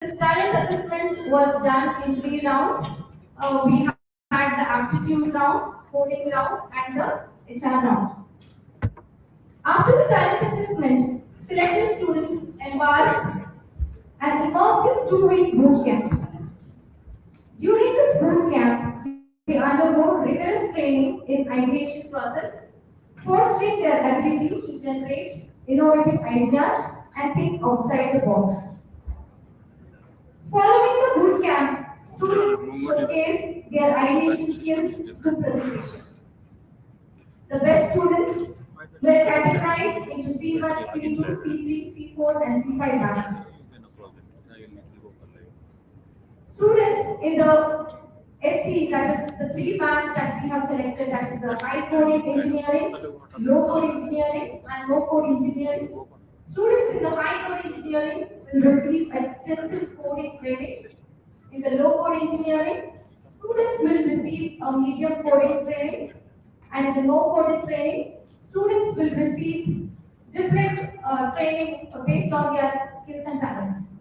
This talent assessment was done in 3 rounds. We had the aptitude round, coding round, and the HR round. After the talent assessment, selected students embarked an immersive 2-week boot camp. During this boot camp, they undergo rigorous training in ideation process, fostering their ability to generate innovative ideas and think outside the box. Following the boot camp, students showcase their ideation skills through presentation. The best students were categorized into C1, C2, C3, C4, and C5 bands. Students in the HC, that is the 3 bands that we have selected, that is the high coding engineering, low code engineering, and low code engineering. Students in the high code engineering will receive extensive coding training. In the low code engineering, students will receive a medium coding training, and in the no coding training, students will receive different training based on their skills and talents.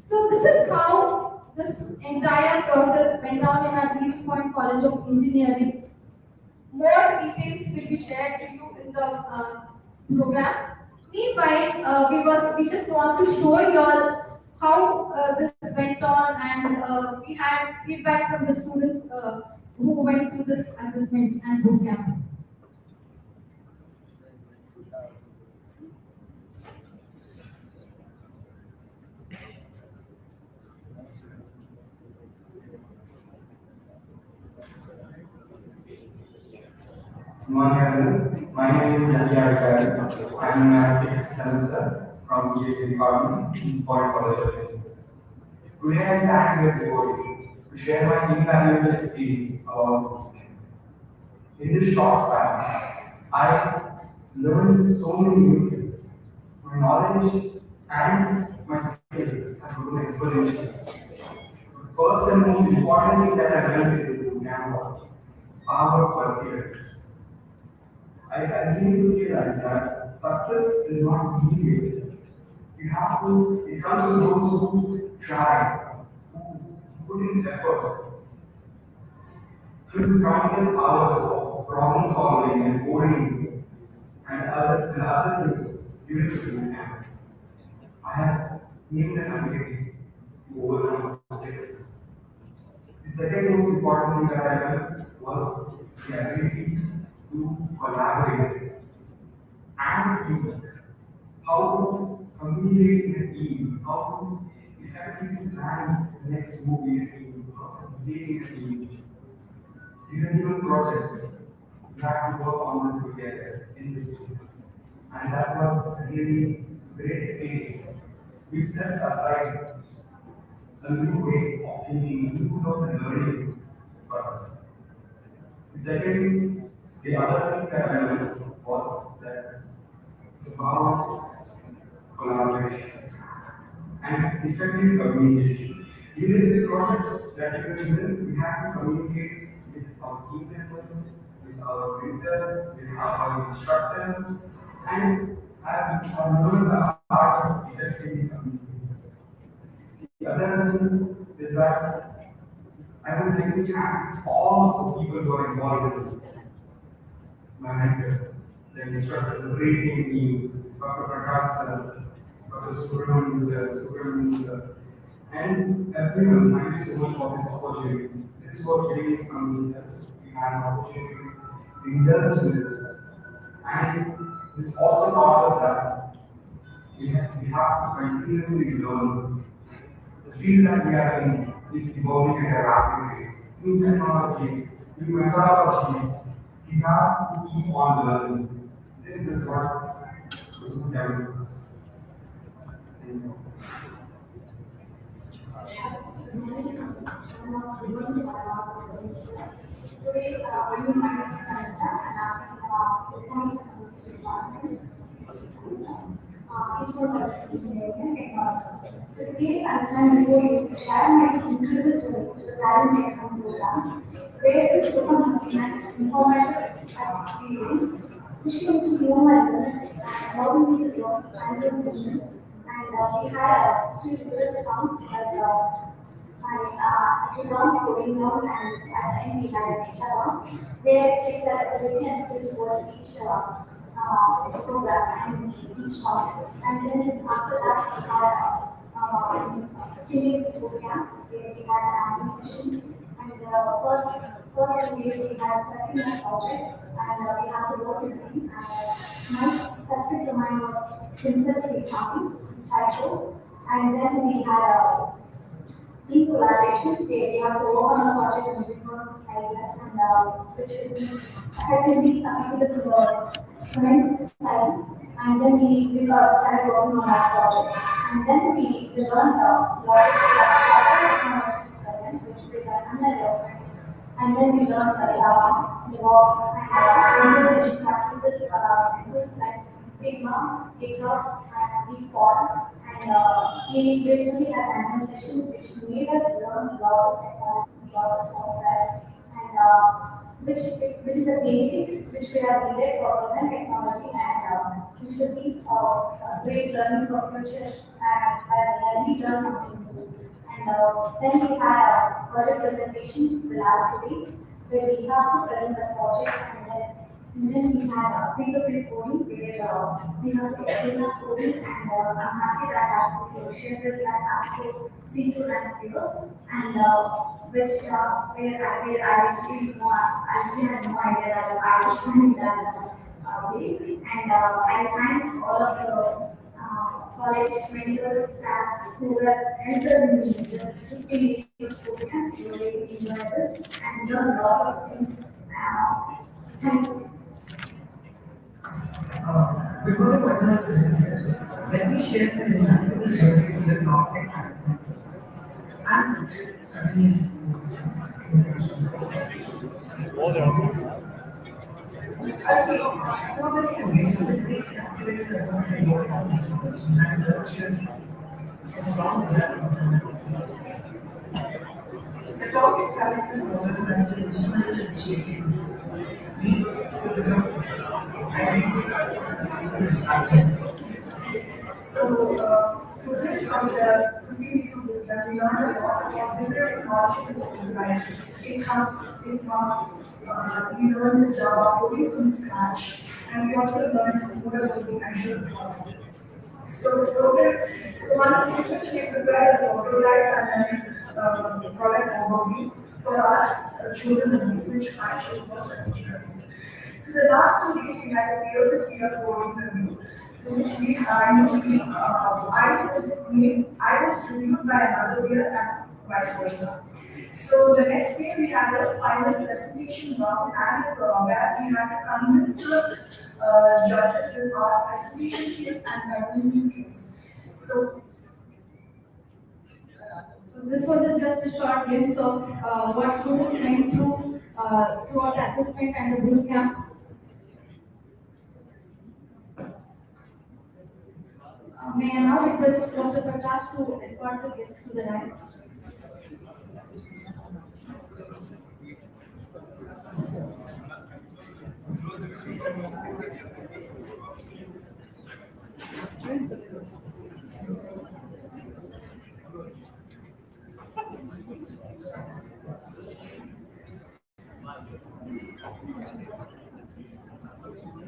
So this is how this entire process went down in our East Point College of Engineering. More details will be shared to you in the program. Meanwhile, we just want to show you all how this went on, and we had feedback from the students who went through this assessment and boot camp. Morning, everyone. My name is Sanjay. I am in my 6th semester from CSA department, East Point College of Engineering. Today I stand here before you to share my invaluable experience about this weekend. In this short span, I learned so many new things. My knowledge and my skills have grown exponentially. First and most important thing that I learned in this program was power of perseverance. I came to realize that success is not easy. You have to, it comes to those who try, who put in effort. Through this countless hours of problem solving and coding and other things during this bootcamp, I have gained an ability to overcome obstacles. The second most important thing that I learned was the ability to collaborate and teamwork. How to communicate in a team, how to effectively plan the next move in a team, how to behave in a team. Even projects, we have to work on them together in this team. And that was a really great experience, which sets aside a new way of thinking, a new way of learning for us. Second, the other thing that I learned was that the power of collaboration and effective communication. Even these projects that you can build, we have to communicate with our team members, with our printers, with our instructors, and I've learned the art of effectively communicating. The other thing is that I would like to thank all of the people who are involved in this. My mentors, the instructors, the training team, Dr. Prakash, Dr. Subramanian sir, and everyone. Thank you so much for this opportunity. This was really something else. We had an opportunity to indulge in this. And this also taught us that we have to continuously learn. The field that we are in is evolving at a rapid rate. New technologies, new methodologies, we have to keep on learning. This is what Guru tells us. Thank you. Today, we might start and the points of department, 60 semester, is for engineering and technology. So today, I stand before you to share my incredible journey to the talent economy program, where this program has been an informative experience, pushing me to know my limits and allowing me to learn hands-on sessions and we had three rigorous rounds and to run coding round, and at the end we had an HR round where it checks that ability and skills towards each program and each round. And then after that we had 15 days of boot camp where we had announcement sessions. And the first 2 days we had selecting a project, and we have to work with them. And my specific domain was clinical field farming, which I chose. And then we had team collaboration, we have to work on a project and different ideas, and which will be effectively communicated to the current society. And then we started working on that project. And then we learned lots of software technologies present, which we learned under development. And then we learned Java, DevOps, and organization practices, tools like Figma, GitHub, and Report. And we literally had hands-on sessions which made us learn lots of technology, lots of software, and which is a basic which we have needed for present technology, and which should be a great learning for future, and we learn something new. And then we had a project presentation the last 2 days where we have to present the project, and then we had a peer-to-peer coding where we have to explain our coding, and I'm happy that I have to share this that absolute C2 and figure, and where I actually had no idea that I was doing that ways, and I thank all of the college mentors, staffs who were helped us in this 15 days of program. We were really enjoyable and learned lots of things. Thank you. Before the final presentation, let me share the remarkable journey to the top tech hackathon. I'm actually studying in information science. I saw very engaging with the captivated about the world of technology and nurtured a strong desire for connectivity. The topic curriculum program has been instrumental in shaping me to become identity. So this project, 15 weeks of bootcamp, we learned a lot about different technology tools like GitHub, Sigma. We learned the Java coding from scratch, and we also learned more about the Azure cloud. So the program, so once we prepared a prototype and then product overview for our chosen domain, which I chose for strategic access. So the last 2 days we had a peer-to-peer coding review, to which we had usually I was reviewed by another peer and vice versa. So the next day we had a final presentation round, and where we had to convince the judges with our presentation skills and convincing skills. So So this was just a short glimpse of what students went through throughout the assessment and the boot camp. May I now request Dr. Prakash to escort the guests to the dais?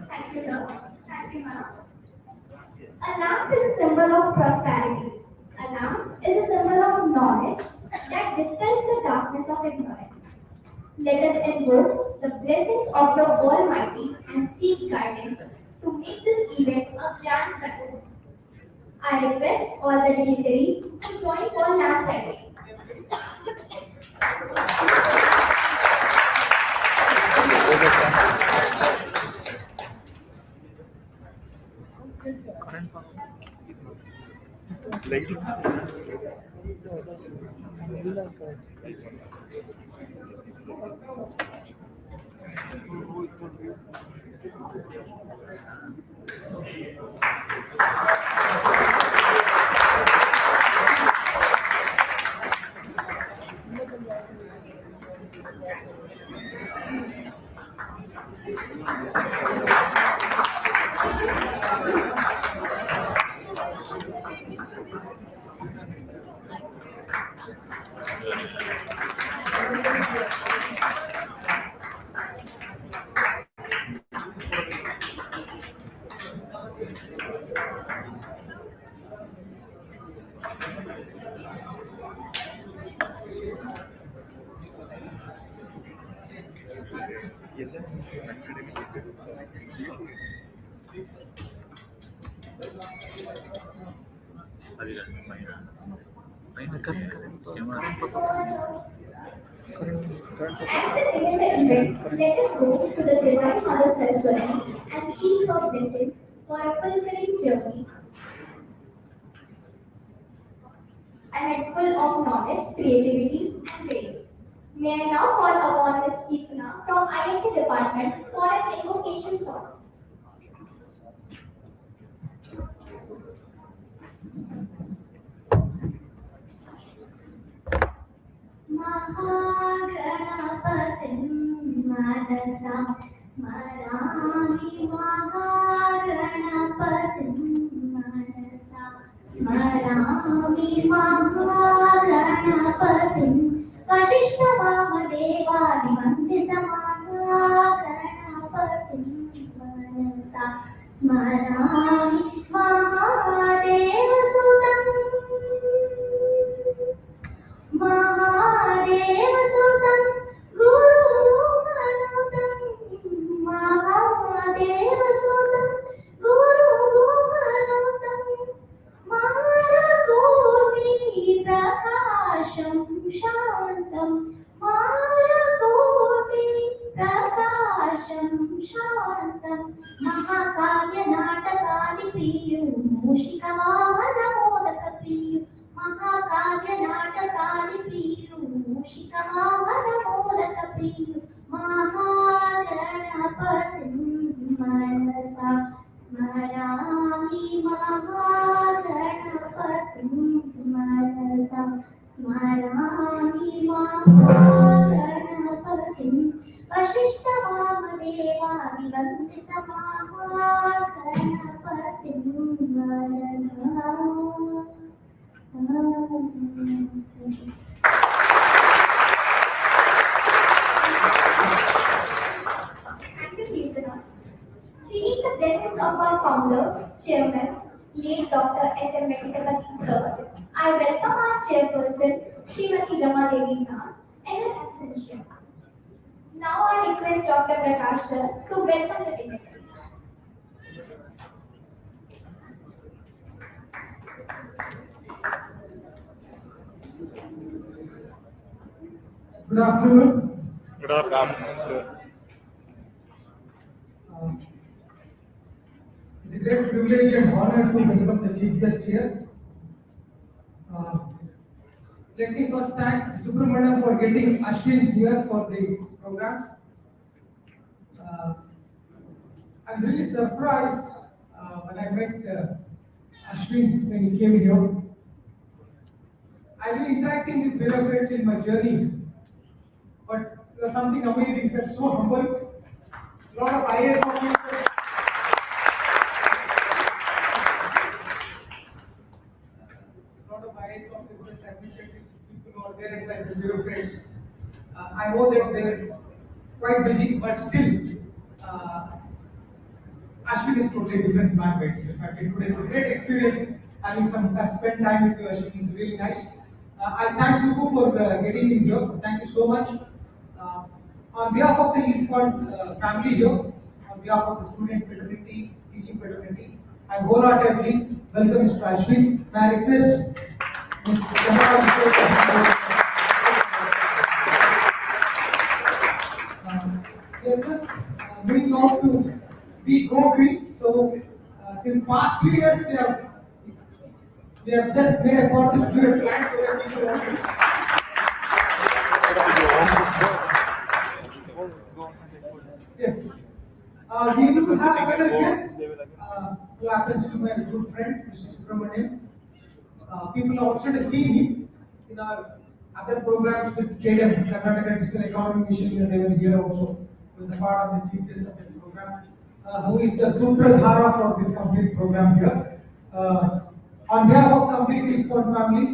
Thank you, sir. Thank you, ma'am. A lamp is a symbol of prosperity. A lamp is a symbol of knowledge that dispels the darkness of ignorance. Let us invoke the blessings of the Almighty and seek guidance to make this event a grand success. I request all the dignitaries to join for lamp lighting. Thank you so much, sir. As we begin the event, let us go to the Divine Mother Saraswati and seek her blessings for a fulfilling journey ahead full of knowledge, creativity, and grace. May I now call upon Ms. Keetana from ISA department for an invocation song. महागणपतिं मनसा स्मरामि महागणपतिं मनसा स्मरामि महागणपतिं वसिष्ठवामदेवादिवन्दितमहागणपतिं मनसा स्मरामि महादेवसुतम् महादेवसुतं गुरुमोहनुतं महादेवसुतं गुरुमोहनुतं मारकोटिप्रकाशं शान्तं मारकोटिप्रकाशं शान्तं महाकाव्यनाटकादिप्रियो मूषिकवाहनमोदकप्रियो महाकाव्यनाटकादिप्रियो मूषिकवाहनमोदकप्रियो महागणपतिं मनसा स्मरामि महागणपतिं मनसा स्मरामि महागणपतिं वसिष्ठवामदेवादिवन्दितमहागणपतिं मनसा. Thank you, Kirtana. Seeking the blessings of our founder, chairman, late Dr. S.M. Venkatapati sir, I welcome our chairperson, Srimati Rama Devi ma'am, and her absentia. Now I request Dr. Prakash sir to welcome the dignitaries. Good afternoon. Good afternoon, sir. It's a great privilege and honor to welcome the chief guest here. Let me first thank Subramaniam for getting Ashwin here for the program. I was really surprised when I met Ashwin when he came here. I've been interacting with bureaucrats in my journey, but there's something amazing, sir. So humble. A lot of IAS officers. Administrative people who are there as bureaucrats. I know that they're quite busy, but still, Ashwin is totally different in my mind. In fact, it was a great experience having some time, spent time with you, Ashwin. It's really nice. I thank Suku for getting in here. Thank you so much. On behalf of the East Point family here, on behalf of the student fraternity, teaching fraternity, I wholeheartedly welcome Mr. Ashwin. May I request Mr. We are just moving on to be go green. So since past 3 years we have just made a call to give a plan so that we can yes. We do have another guest who happens to be my good friend, Mr. Subramaniam. People have also seen him in our other programs with KDM, Karnataka Digital Economy Mission, and they were here also. He was a part of the chief guest of the program, who is the Sutradhara for this complete program here. On behalf of complete East Point family,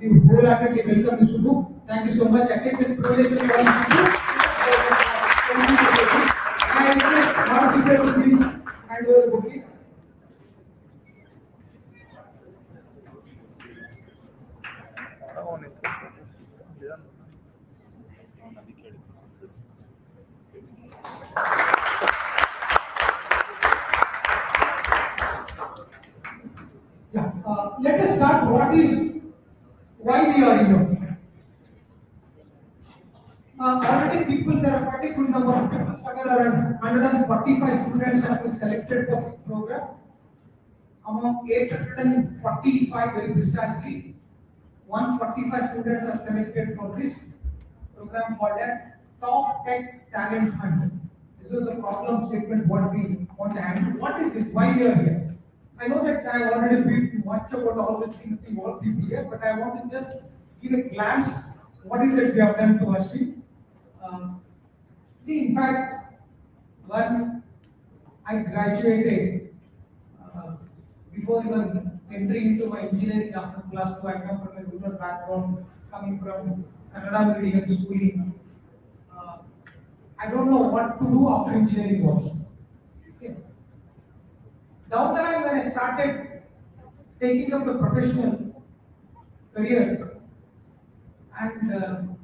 we wholeheartedly welcome you, Subbu. Thank you so much. I take this privilege to call you Subbu. Thank you for this. I request Maruti sir to please hand over the bouquet. Yeah, let us start. Why we are here? Already people, there are pretty good number of people, somewhere around 145 students have been selected for this program. Among 845 very precisely, 145 students are selected for this program called as Top Tech Talent Hunt. This was the problem statement what we want to handle. What is this? Why we are here? I know that I already briefed much about all these things to all people here, but I want to just give a glance what is that we have done to Ashwin. See, in fact, when I graduated, before even entering into my engineering after class 2, I come from a rural background, coming from Kannada medium schooling. I don't know what to do after engineering also. Okay. Down the line, when I started taking up a professional career, and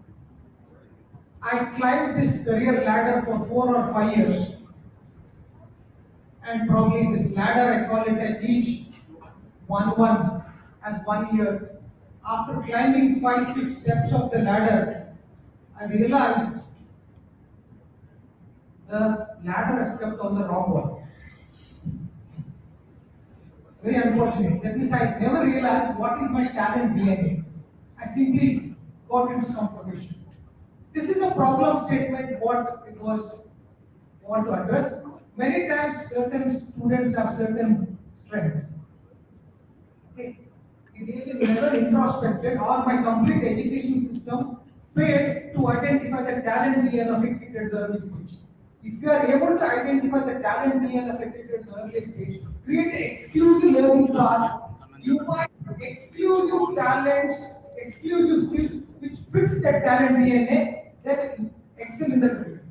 I climbed this career ladder for 4 or 5 years, and probably this ladder I call it as each one as 1 year. After climbing 5, 6 steps of the ladder, I realized the ladder has stepped on the wrong one. Very unfortunate. That means I never realized what is my talent DNA. I simply got into some profession. This is a problem statement what it was I want to address. Many times certain students have certain strengths. Okay. We really never introspected or my complete education system failed to identify the talent DNA affected at the early stage. If you are able to identify the talent DNA affected at the early stage, create an exclusive learning path, you might exclusive talents, exclusive skills which fits that talent DNA, then excel in the career.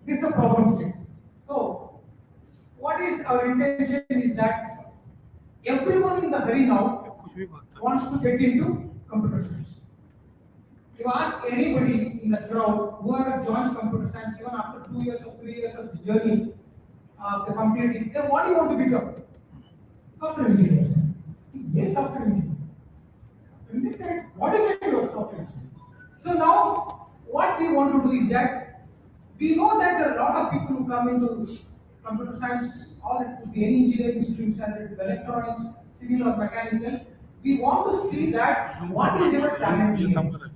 This is the problem statement. So, what is our intention is that everyone in the very now wants to get into computer science. You ask anybody in the crowd who have joined computer science even after 2 years or 3 years of the journey of the completing, then what do you want to become? Software engineers. Yes, software engineer. Isn't it correct? What is the idea of software engineer? So now, what we want to do is that we know that there are a lot of people who come into computer science or it could be any engineering streams, and it electronics, civil or mechanical. We want to see that what is your talent DNA.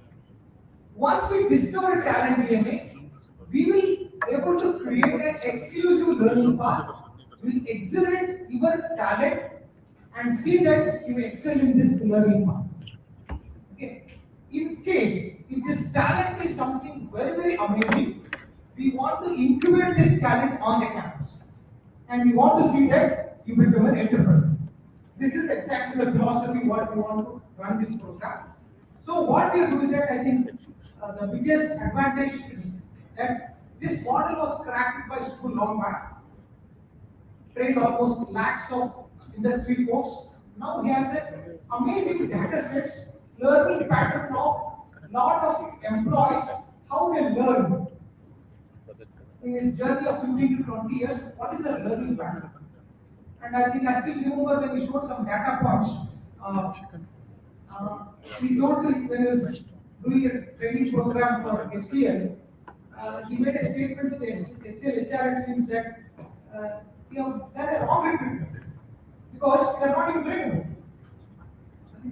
Once we discover talent DNA, we will able to create an exclusive learning path. We will exhibit your talent and see that you excel in this learning path. Okay. In case if this talent is something very amazing, we want to incubate this talent on the campus, and we want to see that you become an entrepreneur. This is exactly the philosophy what we want to run this program. So what we do is that I think the biggest advantage is that this model was cracked by school long back, trained almost lakhs of industry folks. Now he has an amazing data sets, learning pattern of lot of employees, how they learn. In his journey of 15 to 20 years, what is the learning pattern? And I think I still remember when he showed some data points. He told me when he was doing a training program for HCL, he made a statement to the HCL HR teams that they're wrong recruitment because they're not even trainable.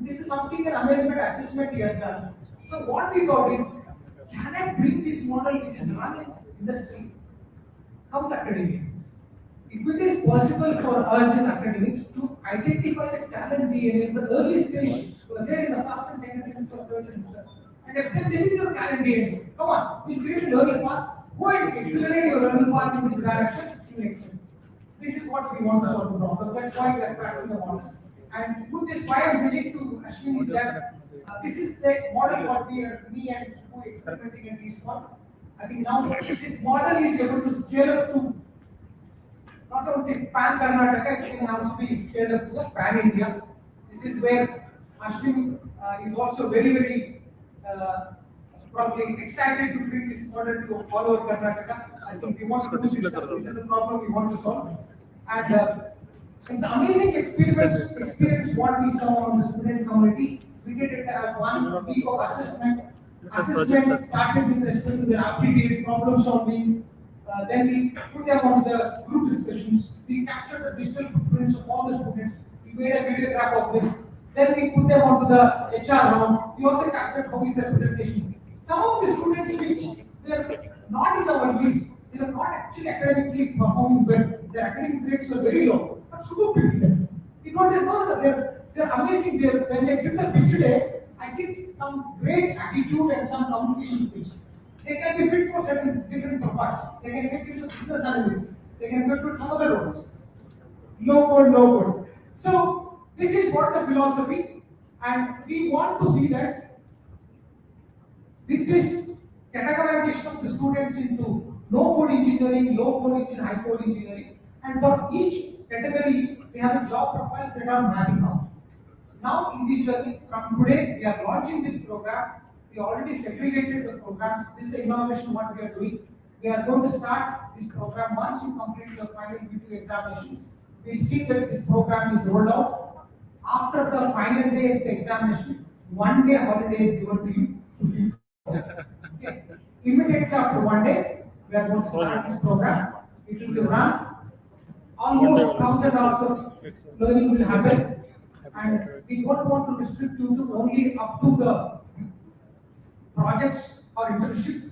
This is something an amazement assessment he has done. So what we thought is, can I bring this model which is run in industry out academia? If it is possible for us in academics to identify the talent DNA in the early stage, there in the first and second semester or third semester, and if then this is your talent DNA, come on, we'll create a learning path, go and accelerate your learning path in this direction, you will excel. This is what we want to solve the problem. That's why we are cracking the model. And put this why I'm willing to Ashwin is that This is the model what me and who experimenting in this one. I think now this model is able to scale up to not only pan Karnataka, it can also be scaled up to the pan India. This is where Ashwin is also very probably excited to bring this model to all over Karnataka. I think we want to do this. This is a problem we want to solve. And it's an amazing experience what we saw on the student community. We did it 1 week of assessment. Assessment started with respect to their aptitude, problem solving. Then we put them on the group discussions. We captured the digital footprints of all the students. We made a videograph of this. Then we put them onto the HR round. We also captured how is their presentation. Some of the students which were not in our list, they were not actually academically performing well. Their academic grades were very low, but super picked them. We got them, no, they're amazing. When they did the pitch today, I see some great attitude and some communication skills. They can be fit for certain different profiles. They can get into business analyst. They can get to some other roles. Low code. So this is what the philosophy, and we want to see that with this categorization of the students into no code engineering, low code engineering, high code engineering, and for each category we have a job profiles that are mapping out. Now in this journey, from today we are launching this program. We already segregated the programs. This is the innovation what we are doing. We are going to start this program once you complete your final B2 examinations. We'll see that this program is rolled out. After the final day of the examination, 1 day holiday is given to you to feel. Okay. Immediately after 1 day, we are going to start this program. It will be run. Almost 1,000 hours of learning will happen, and we don't want to restrict you to only up to the projects or internship.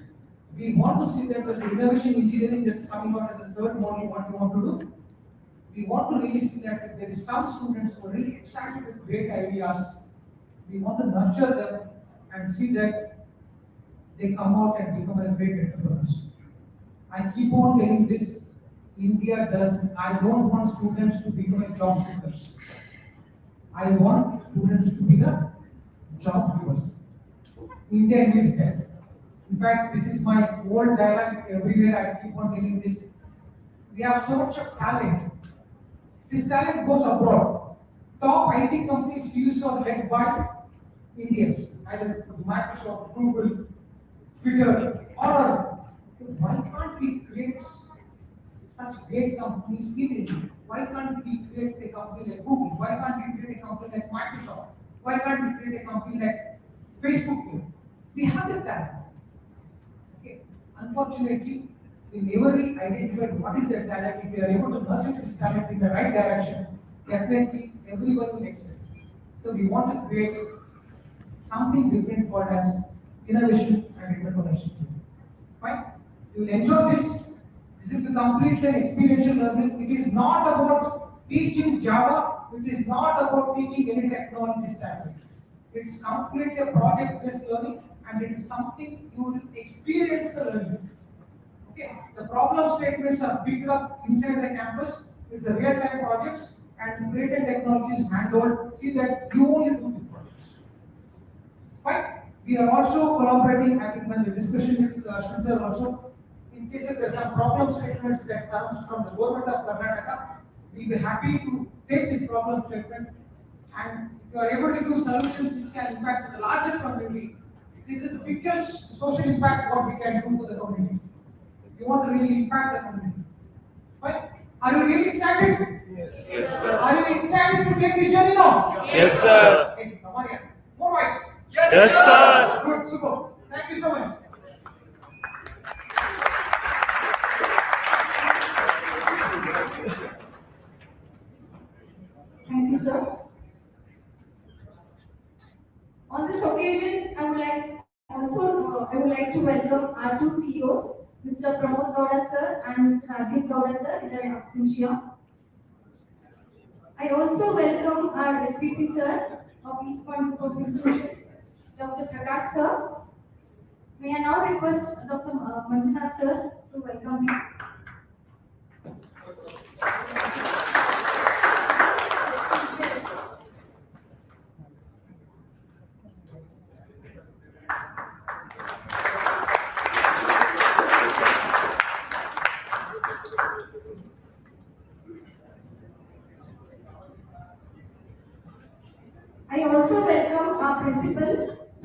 We want to see that there's innovation engineering that's coming out as a third module what we want to do. We want to really see that if there is some students who are really excited with great ideas, we want to nurture them and see that they come out and become a great entrepreneurs. I keep on telling this, India does, I don't want students to become a job seekers. I want students to be the job givers. India needs that. In fact, this is my old dialogue everywhere. I keep on telling this. We have so much of talent. This talent goes abroad. Top IT companies CEOs are led by Indians, either Microsoft, Google, Twitter, or why can't we create such great companies in India? Why can't we create a company like Google? Why can't we create a company like Microsoft? Why can't we create a company like Facebook? We have the talent. Okay. Unfortunately, we never really identified what is that talent. If we are able to nurture this talent in the right direction, definitely everyone will excel. So we want to create something different called as innovation and entrepreneurship. Fine? You will enjoy this. This will be completely an experiential learning. It is not about teaching Java. It is not about teaching any technology stack. It's completely a project-based learning, and it's something you will experience the learning. Okay, the problem statements are picked up inside the campus. It's a real-time projects, and created technologies handled. See that you only do these projects. Fine. We are also collaborating. I think when the discussion with Spencer also, in case if there are some problem statements that comes from the government of Karnataka, we'll be happy to take this problem statement, and if you are able to do solutions which can impact the larger community, this is the biggest social impact what we can do to the community. We want to really impact the community. Right? Are you really excited? Yes. Yes, sir. Are you excited to take this journey now? Yes, sir. Okay, come on here. More voice. Yes, sir. Good, super. Thank you so much. Thank you, sir. On this occasion, I would like to welcome our two CEOs, Mr. Pramod Gowda sir and Mr. Rajiv Gowda sir in their absentia. I also welcome our SVP sir of East Point Group of Institutions, Dr. Prakash sir. May I now request Dr. Manjunath sir to welcome me.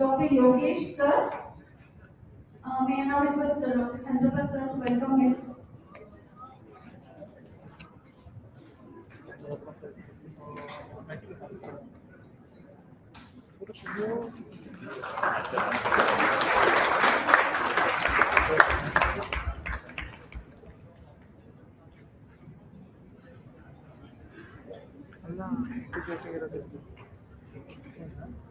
Dr. Yogesh sir. May I now request Dr. Chandrapa sir to welcome him.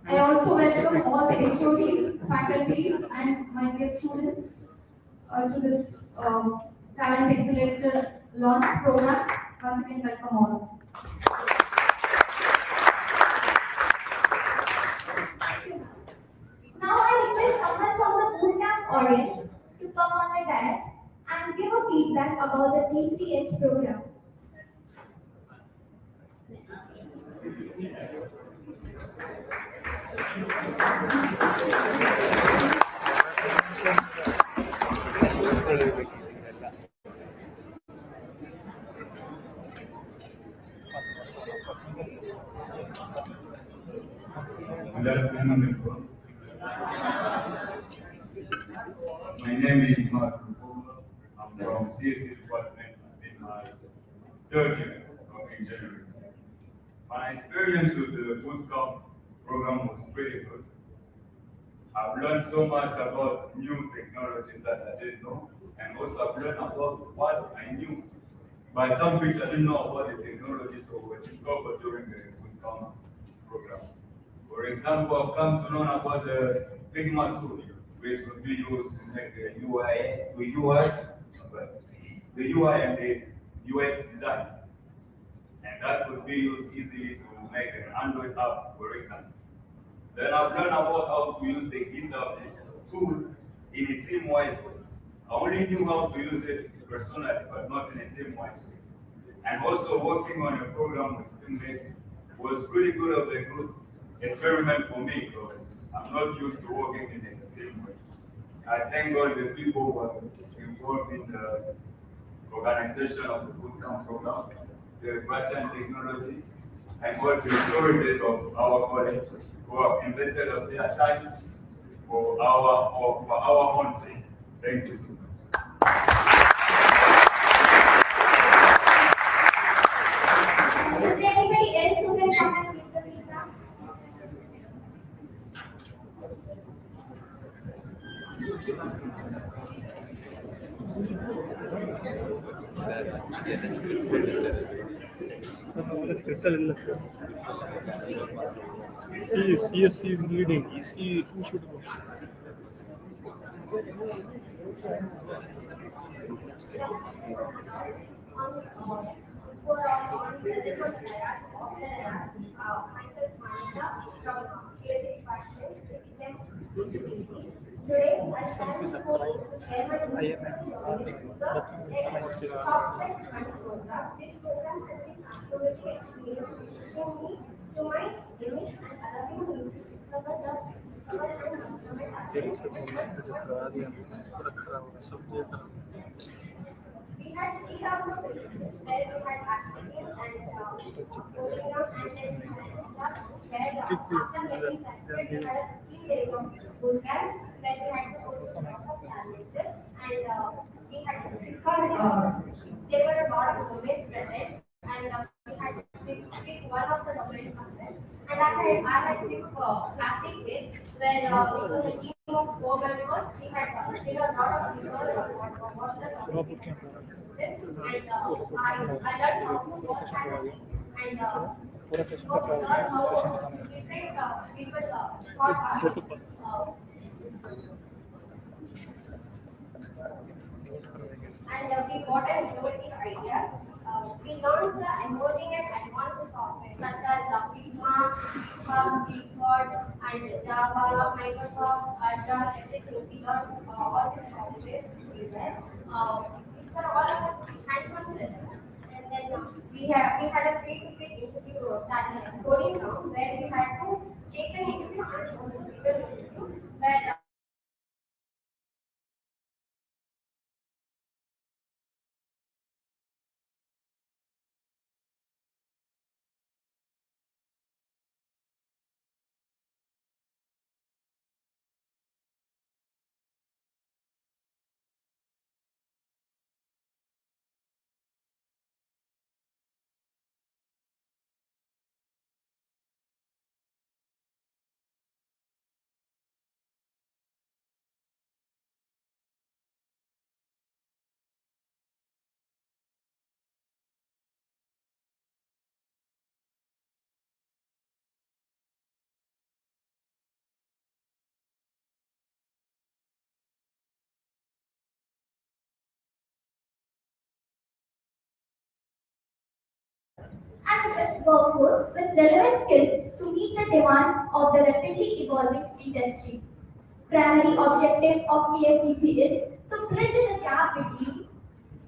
I also welcome all the HODs, faculties, and my dear students to this Talent Accelerator launch program. Once again, welcome all. Now I request someone from the bootcamp audience to come on the dais and give a feedback about the T3H program. Good afternoon, everyone. My name is Mark. I'm from CSE department in my third year of engineering. My experience with the bootcamp program was pretty good. I've learned so much about new technologies that I didn't know, and also I've learned about what I knew. But some things I didn't know about the technology, so were discovered during the bootcamp program. For example, I've come to know about the Figma tool, which could be used to make the the UI and the UX design. And that would be used easily to make an Android app, for example. Then I've learned about how to use the GitHub tool in a team-wise way. I only knew how to use it personally, but not in a team-wise way. And also working on a program with teammates was pretty good of a good experiment for me because I'm not used to working in a team way. I thank God the people who are involved in the organization of the bootcamp program, the Russian technology, and all the authorities of our college who have invested of their time for our own sake. Thank you so much. Is there anybody else who can come and give the feedback? CSC is leading. EC2 should go. Today, I stand before you to share my views regarding the complex and program. This program has been absolutely experienced to me, to my limits, and allowing me to discover and we had 3 rounds of interviews where we had academia and coding round, and then we had an exam where after getting selected, we had a 15 days of bootcamp where we had to go through lots of challenges and we had to pick on, there were a lot of domains present and we had to pick one of the domains as well. And I had picked plastic waste where it was a team of 4 members. We had did a lot of research on what the topic is and I learned how to work and learn how different people thought and we got an innovative ideas. We learned the emerging and advanced software such as Figma, GitHub, Clipboard, and Java, Microsoft, Azure, everything. We learned all these softwares there. These were all our hands-on sessions. And then we had a pre-to-pre interview challenge coding round where we had to take an interview and also give an interview where and with workforce with relevant skills to meet the demands of the rapidly evolving industry. Primary objective of KSDC is to bridge the gap between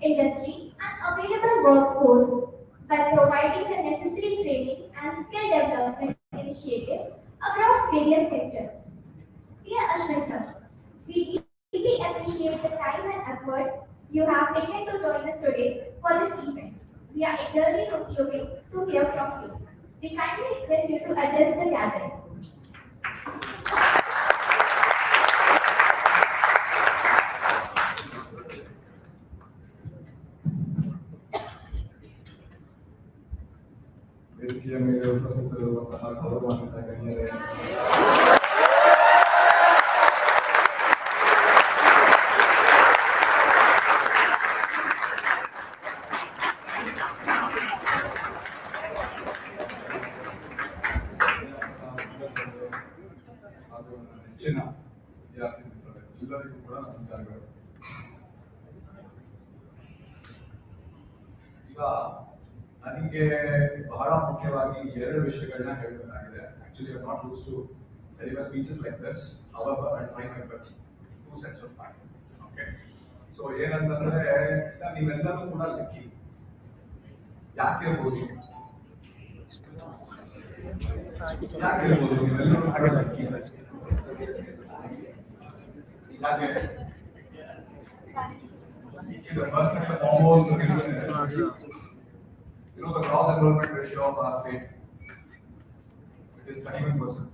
industry and available workforce by providing the necessary training and skill development initiatives across various sectors. Dear Ashwin sir, we deeply appreciate the time and effort you have taken to join us today for this event. We are eagerly looking to hear from you. We kindly request you to address the gathering. ವೇದಿಕೆಯ ಮೇಲೆ ಉಪಸ್ಥಿತರಿರುವಂತಹ ಗೌರವಾನ್ವಿತ ಗಣ್ಯರೇ, ಹಾಗೂ ನನ್ನ ನೆಚ್ಚಿನ ವಿದ್ಯಾರ್ಥಿ ಮಿತ್ರರೇ, ಎಲ್ಲರಿಗೂ ಕೂಡ ನಮಸ್ಕಾರಗಳು. ಈಗ ನನಗೆ ಬಹಳ ಮುಖ್ಯವಾಗಿ ಎರಡು ವಿಷಯಗಳನ್ನ ಹೇಳಬೇಕಾಗಿದೆ. Actually not used to deliver speeches like this, however I try my best. Two sets of mind. Okay. So ಏನಂತಂದ್ರೆ ನೀವೆಲ್ಲರೂ ಕೂಡ ಲಕ್ಕಿ. ಯಾಕಿರ್ಬೋದು ನೀವೆಲ್ಲರೂ ಕೂಡ ಲಕ್ಕಿ. ಯಾಕೆ? The first and the foremost reason is, you know, the gross enrollment ratio of our state, it is 31%.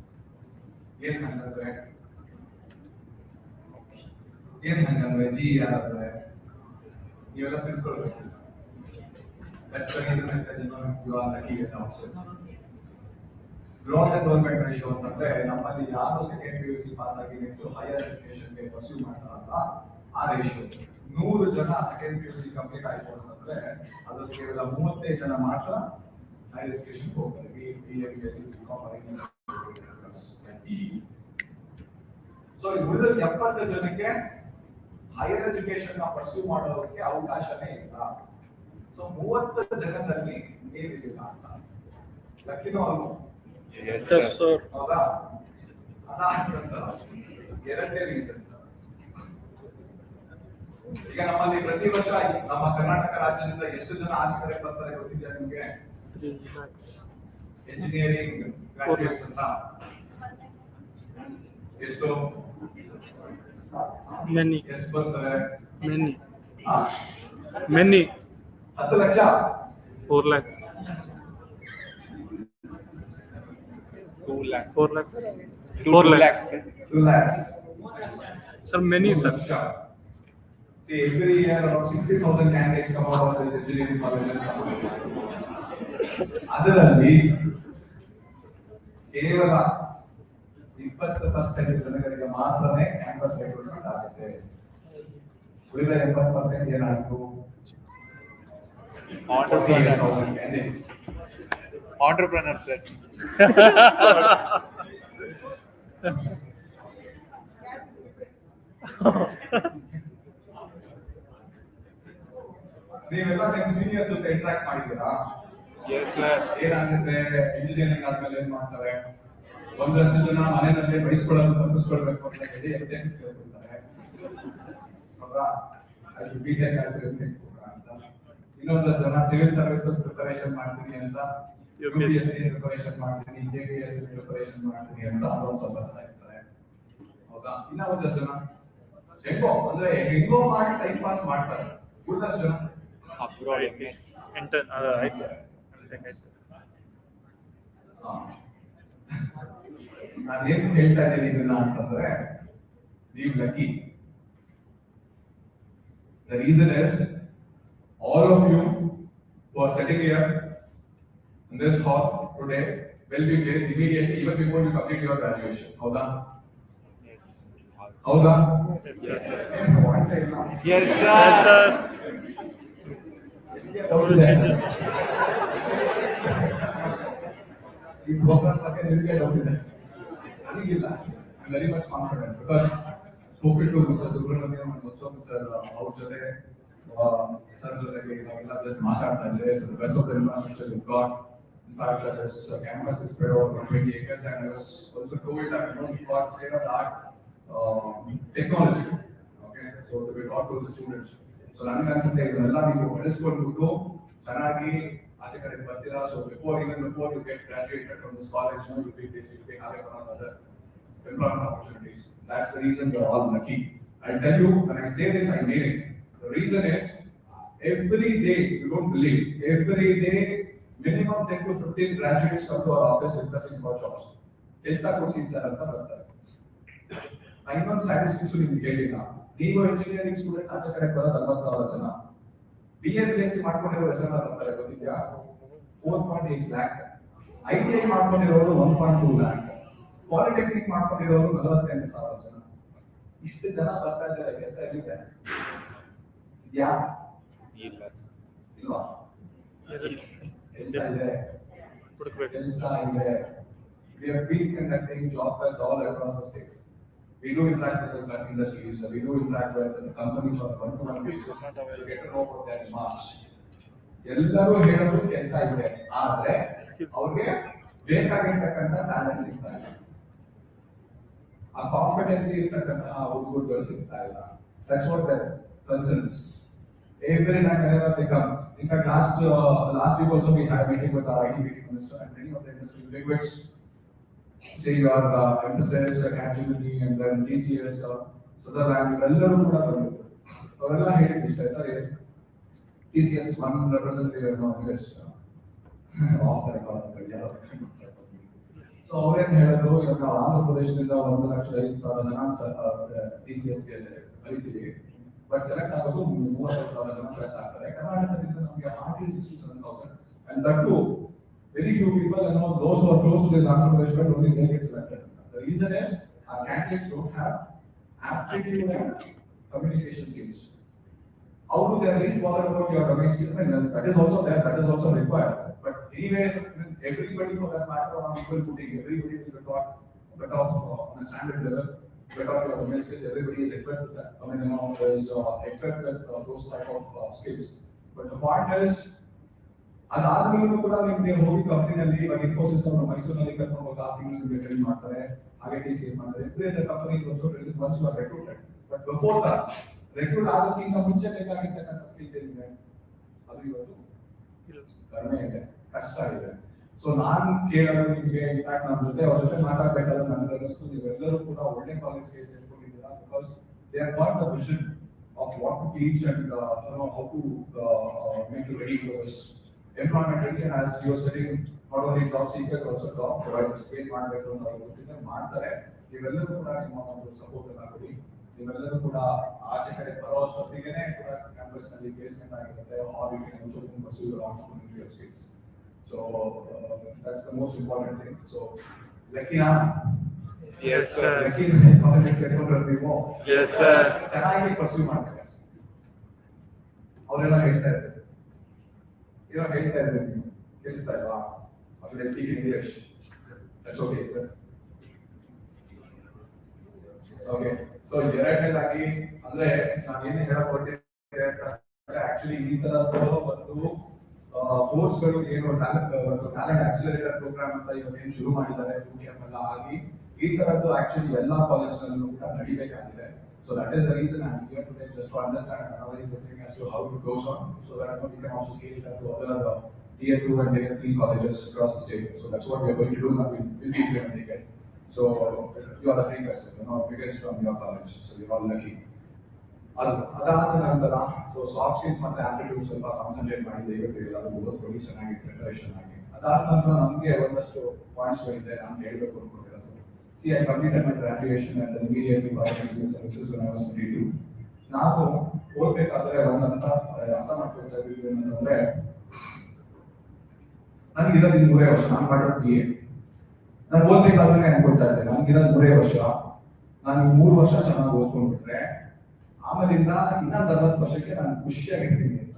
ಏನು ಹಂಗಂದ್ರೆ GER ಅಂದ್ರೆ ನೀವೆಲ್ಲ ತಿಳ್ಕೊಳ್ಬೇಕು. That's the reason I said, you know, you are lucky at outside. Gross enrollment ratio ಅಂತಂದ್ರೆ ನಮ್ಮಲ್ಲಿ ಯಾರು second PUC pass ಆಗಿ next higher ಎಜುಕೇಶನ್ಗೆ pursue ಮಾಡ್ತಾರಲ್ಲ ಆ ರೇಷಿಯೋ. 100 ಜನ ಸೆಕೆಂಡ್ PUC ಕಂಪ್ಲೀಟ್ ಆಯ್ತು ಅಂತಂದ್ರೆ ಅದ್ರಲ್ಲಿ ಕೇವಲ 35 ಜನ ಮಾತ್ರ ಹೈಯರ್ ಎಜುಕೇಶನ್ ಹೋಗ್ತಾರೆ. BA BSc BCom ಸೊ ಉಳಿದ 70 ಜನಕ್ಕೆ ಹೈಯರ್ ಎಜುಕೇಶನ್ ನ ಪರ್ಸ್ಯೂ ಮಾಡೋದಕ್ಕೆ ಅವಕಾಶನೇ ಇಲ್ಲ. ಸೊ 30 ಜನರಲ್ಲಿ ಏನಿಲ್ಲ ಅಂತ ಲಕ್ಕಿನೋ ಅಲ್ವೋ? ಹೌದಾ? ಎರಡನೇ ರೀಸನ್, ಈಗ ನಮ್ಮಲ್ಲಿ ಪ್ರತಿ ವರ್ಷ ನಮ್ಮ ಕರ್ನಾಟಕ ರಾಜ್ಯದಿಂದ ಎಷ್ಟು ಜನ ಆಚೆ ಕಡೆ ಬರ್ತಾರೆ ಗೊತ್ತಿದೆಯಾ ನಿಮ್ಗೆ? ಎಂಜಿನಿಯರಿಂಗ್ ಗ್ರಾಜುಯೇಟ್ಸ್ ಅಂತ ಎಷ್ಟು ಬರ್ತಾರೆ? Many. 10 lakh. 4 lakhs. 2 lakhs. 4 lakhs. 4 lakhs. 2 lakhs. Sir, many, sir. See, every year around 60,000 candidates come out of these engineering colleges. ಅದರಲ್ಲಿ ಕೇವಲ 20% ಜನಗಳಿಗೆ ಮಾತ್ರನೇ ಕ್ಯಾಂಪಸ್ ರಿಕ್ರೂಟ್ಮೆಂಟ್ ಆಗುತ್ತೆ. ಉಳಿದ 80% ಏನಾಯ್ತು? Entrepreneurs, sir. ನೀವೆಲ್ಲ ನಿಮ್ಮ ಸೀನಿಯರ್ಸ್ ಜೊತೆ ಇಂಟ್ರಾಕ್ಟ್ ಮಾಡಿದ್ದೀರಾ? Yes, sir. ಏನಾಗುತ್ತೆ, ಇಂಜಿನಿಯರಿಂಗ್ ಆದ್ಮೇಲೆ ಏನ್ ಮಾಡ್ತಾರೆ, ಒಂದಷ್ಟು ಜನ ಮನೆಯಲ್ಲಿ ಬಯಸ್ಕೊಳ್ಳೋದು ತಪ್ಪಿಸ್ಕೊಳ್ಬೇಕು ಅಂತ ಹೇಳಿ ಎಂಟೆಂಟ್ ಸೇರ್ಕೊಳ್ತಾರೆ. ಹೌದಾ? ಅದು ಬಿಟೆಕ್ ಆಗ್ತಿರುತ್ತೆ ಅಂತ. ಇನ್ನೊಂದಷ್ಟು ಜನ ಸಿವಿಲ್ ಸರ್ವಿಸಸ್ ಪ್ರಿಪರೇಷನ್ ಮಾಡ್ತೀನಿ ಅಂತ, UPSC ಪ್ರಿಪರೇಷನ್ ಮಾಡ್ತೀನಿ, KPSC ಪ್ರಿಪರೇಷನ್ ಮಾಡ್ತೀನಿ ಅಂತ ಅದೊಂದು ಸ್ವಲ್ಪ ಜನ ಇರ್ತಾರೆ. ಹೌದಾ? ಇನ್ನ ಒಂದಷ್ಟು ಜನ ಹೆಂಗೋ ಮಾಡಿ ಟೈಮ್ ಪಾಸ್ ಮಾಡ್ತಾರೆ. ಉಳಿದಷ್ಟು ಜನ ನಾನೇನ್ ಹೇಳ್ತಾ ಇದ್ದೀನಿ ಇದನ್ನ ಅಂತಂದ್ರೆ, ನೀವು lucky. The reason is, all of you who are sitting here in this hall today will be placed immediately even before you complete your graduation. Howda? Yes. Howda? Yes, sir. Voice ಇಲ್ಲ. Yes, sir. ಈ programme ಬಗ್ಗೆ ನಿಮಗೆ doubt ಇದೆ? ನನಗಿಲ್ಲ. I very much confident because spoken to Mister Subrahmanyam ಮತ್ತು Mister ಅವ್ರ ಜೊತೆ sir ಜೊತೆಗೆ ನಾವೆಲ್ಲ ಜಸ್ಟ್ ಮಾತಾಡ್ತಾ ಇದ್ದೆ. So best of the information you got fact that this campus is spread over 20 acres, and I was also told that we got state of the art technology. Okay, so we taught to the students. So ನನಗೆ ಅನ್ಸುತ್ತೆ ಇದನ್ನೆಲ್ಲ ನೀವು ಬೆಳೆಸ್ಕೊಂಡ್ಬಿಟ್ಟು ಚೆನ್ನಾಗಿ ಆಚೆ ಕಡೆ ಬರ್ತೀರಾ. So before you get graduated from this college, you will basically having another employment opportunities. That's the reason we're all lucky. I'll tell you, when I say this, I mean it. The reason is, every day, you don't believe, every day, minimum 10 to 15 graduates come to our office interested for jobs. Kelsa courses are ಅಂತ ಬರ್ತಾರೆ. ಇನ್ನೊಂದು statistics ನಿಮ್ಗೆ ಹೇಳಿಲ್ಲ. ನೀವು engineering students ಆಚೆ ಕಡೆ ಬರೋದು 40,000 ಜನ. BA BSc ಮಾಡ್ಕೊಂಡಿರೋ ಹೆಸರನ್ನ ಬರ್ತಾರೆ ಗೊತ್ತಿದ್ಯಾ? 4.8 lakh. ITI ಮಾಡ್ಕೊಂಡಿರೋರು 1.2 lakh. ಪಾಲಿಟೆಕ್ನಿಕ್ ಮಾಡ್ಕೊಂಡಿರೋರು 48,000 ಜನ. ಇಷ್ಟು ಜನ ಬರ್ತಾ ಇದ್ದಾರೆ, ಕೆಲಸ ಎಲ್ಲಿದೆ? ಇದ್ಯಾ? ಇಲ್ವಾ? ಕೆಲಸ ಇದೆ. ಕೆಲಸ ಇದೆ. We have been conducting job fairs all across the state. We do interact with the industries, we do interact with the companies on a one-to-one basis to get to know about their demands. ಎಲ್ಲರೂ ಹೇಳೋದು ಕೆಲಸ ಇದೆ, ಆದ್ರೆ ಅವ್ರಿಗೆ ಬೇಕಾಗಿರ್ತಕ್ಕಂಥ talent ಸಿಗ್ತಾ ಇಲ್ಲ, ಆ ಕಾಂಪಿಟೆನ್ಸಿ ಇರ್ತಕ್ಕಂಥ ಹುಡುಗರುಗಳು ಸಿಗ್ತಾ ಇಲ್ಲ. That's what the concern is. Every time whenever they come, in fact last week also we had a meeting with our IT meeting minister and many of the industry bigwigs say your emphasis, Capgemini and then TCS, Sutherland, ಎಲ್ಲರೂ ಕೂಡ ಬಂದಿದ್ರು. ಅವರೆಲ್ಲ ಹೇಳಿದ್ರು ಇಷ್ಟೇ, sir TCS one representative of the record ಯಾರು. So ಅವ್ರೇನ್ ಹೇಳಿದ್ರು, ಇವಾಗ ನಾವು ಆಂಧ್ರ ಪ್ರದೇಶದಿಂದ 1,05,000 ಜನ TCSಗೆ ಕರಿತೀವಿ, ಬಟ್ ಸೆಲೆಕ್ಟ್ ಆಗೋದು 35,000 ಜನ ಸೆಲೆಕ್ಟ್ ಆಗ್ತಾರೆ. ಕರ್ನಾಟಕದಿಂದ ನಮಗೆ hardly 6,000 to 7,000, and that too very few people, those who are close to this Andhra Pradesh belt only they get selected. The reason is our candidates don't have aptitude and communication skills. How do they at least bother about your domain skills? I mean, that is also there, that is also required. But anyway, everybody for that matter on equal footing, everybody will be taught bit of on a standard level, bit of your domain skills, everybody is equipped with that. I mean, is equipped with those type of skills. But the point is, ಅದಾದ್ಮೇಲೂ ಕೂಡ ನಿಮ್ಗೆ ಹೋಗಿ ಕಂಪನಿನಲ್ಲಿ ಇವಾಗ ಇನ್ಫೋಸಿಸ್ ಅವರು ಮೈಸೂರಿನಲ್ಲಿ ಕರ್ಕೊಂಡು ಹೋಗಿ 6 ತಿಂಗಳು ನಿಮಗೆ ಟ್ರೈನ್ ಮಾಡ್ತಾರೆ, ಹಾಗೆ TCS ಮಾಡ್ತಾರೆ. Every company also train once you are recruited. But before that recruit ಆಗೋಕ್ಕಿಂತ ಮುಂಚೆ ಬೇಕಾಗಿರ್ತಕ್ಕಂಥ ಸ್ಕಿಲ್ಸ್ ಏನಿದೆ ಅದು ಇವತ್ತು ಕಡಿಮೆ ಇದೆ, ಕಷ್ಟ ಇದೆ. ಸೊ ನಾನು ಕೇಳೋದು ನಿಮಗೆ, ಇನ್ಫ್ಯಾಕ್ಟ್ ನಮ್ಮ ಅವ್ರ ಜೊತೆ ಮಾತಾಡ್ಬೇಕಾದ್ರೆ ನನಗೆ ಅನ್ನಿಸ್ತು ನೀವೆಲ್ಲರೂ ಕೂಡ ಒಳ್ಳೆ ಕಾಲೇಜ್ಗೆ ಸೇರ್ಕೊಂಡಿದ್ದೀರಾ, because they have got the vision of what to teach and how to make you ready for this employment ready. And as you are studying, not only job seekers also job providers scale ಮಾಡಬೇಕು ಅಂತ ಅವರು ಗೊತ್ತಿದೆ ಮಾಡ್ತಾರೆ. ನೀವೆಲ್ಲರೂ ಕೂಡ ನಿಮ್ಮ ಒಂದು support ಅನ್ನ ಕೊಡಿ. ನೀವೆಲ್ಲರೂ ಕೂಡ ಆಚೆ ಕಡೆ ಬರೋ ಅಷ್ಟೊತ್ತಿಗೆನೇ ಕೂಡ ಕ್ಯಾಂಪಸ್ ನಲ್ಲಿ ಪ್ಲೇಸ್ಮೆಂಟ್ ಆಗಿರುತ್ತೆ, or you can also pursue your entrepreneurial skills. So that's the most important thing. So ಲಕ್ಕಿನಾ? Yes sir. ಲಕ್ಕಿನ ಕಾಲೇಜಿಗೆ ಸೇರ್ಕೊಂಡ್ರೆ ನೀವು Yes sir. ಚೆನ್ನಾಗಿ ಪರ್ಸ್ಯೂ ಮಾಡ್ತಾರೆ. ಅವರೆಲ್ಲ ಹೇಳ್ತಾ ಇದ್ದಾರೆ, ಇವಾಗ ಹೇಳ್ತಾ ಇದ್ರೆ ನೀವು ಕೇಳಿಸ್ತಾ ಇಲ್ವಾ? should I speak in English? That's okay, sir. Okay, so ಎರಡನೇದಾಗಿ ಅಂದ್ರೆ ನಾನು ಏನು ಹೇಳಕ್ ಹೊರಟಿದ್ದೆ ಅಂದ್ರೆ ಆಕ್ಚುಲಿ ಈ ತರದ್ದು ಒಂದು ಕೋರ್ಸ್ಗಳು ಏನು ಟ್ಯಾಲೆಂಟ್ ಆಕ್ಸಿಲರೇಟರ್ ಪ್ರೋಗ್ರಾಮ್ ಅಂತ ಇವತ್ತೇನು ಶುರು ಮಾಡಿದ್ದಾರೆ, BootCamp ಎಲ್ಲ ಆಗಿ ಈ ತರದ್ದು ಆಕ್ಚುಲಿ ಎಲ್ಲಾ ಕಾಲೇಜ್ನಲ್ಲೂ ಕೂಡ ನಡಿಬೇಕಾಗಿದೆ. So that is the reason I'm here today, just to understand and analyze the thing as to how it goes on, so that we can also scale it up to other tier 2 and tier 3 colleges across the state. So that's what we are going to do now. We'll be implementing it. So you are the biggest, biggest from your college. So you're all lucky. ಅದಾದ ನಂತರ so soft skills ಮತ್ತೆ aptitude ಸ್ವಲ್ಪ concentrate ಮಾಡಿ ದಯವಿಟ್ಟು ಎಲ್ಲರೂ ಓದ್ಕೊಳ್ಳಿ ಚೆನ್ನಾಗಿ preparation ಆಗಿ. ಅದಾದ ನಂತರ ನಮಗೆ ಒಂದಷ್ಟು ಪಾಯಿಂಟ್ಸ್ಗಳಿದೆ ನಾನು ಹೇಳ್ಬೇಕು ಅನ್ಕೊಂಡಿರೋದು. See, I completed my graduation and then immediately got civil services when I was 22. ನಾನು ಓದ್ಬೇಕಾದ್ರೆ ಒಂದಂತ ಅರ್ಥ ಮಾಡ್ಕೊಳ್ತಾ ಇದ್ದೀವಿ ಅಂತಂದ್ರೆ ನನಗಿರೋದು 3 ವರ್ಷ, ನಾನು ಮಾಡಿರೋ BA. ನಾನು ಓದ್ಬೇಕಾದ್ರೆ ಅನ್ಕೊಳ್ತಾ ಇದ್ದೆ ನನಗಿರೋದು 3 ವರ್ಷ, ನಾನು 3 ವರ್ಷ ಚೆನ್ನಾಗಿ ಓದ್ಕೊಂಡ್ಬಿಟ್ರೆ ಆಮೇಲಿಂದ ಇನ್ನೊಂದು 40 ವರ್ಷಕ್ಕೆ ನಾನು ಖುಷಿಯಾಗಿರ್ತೀನಿ ಅಂತ.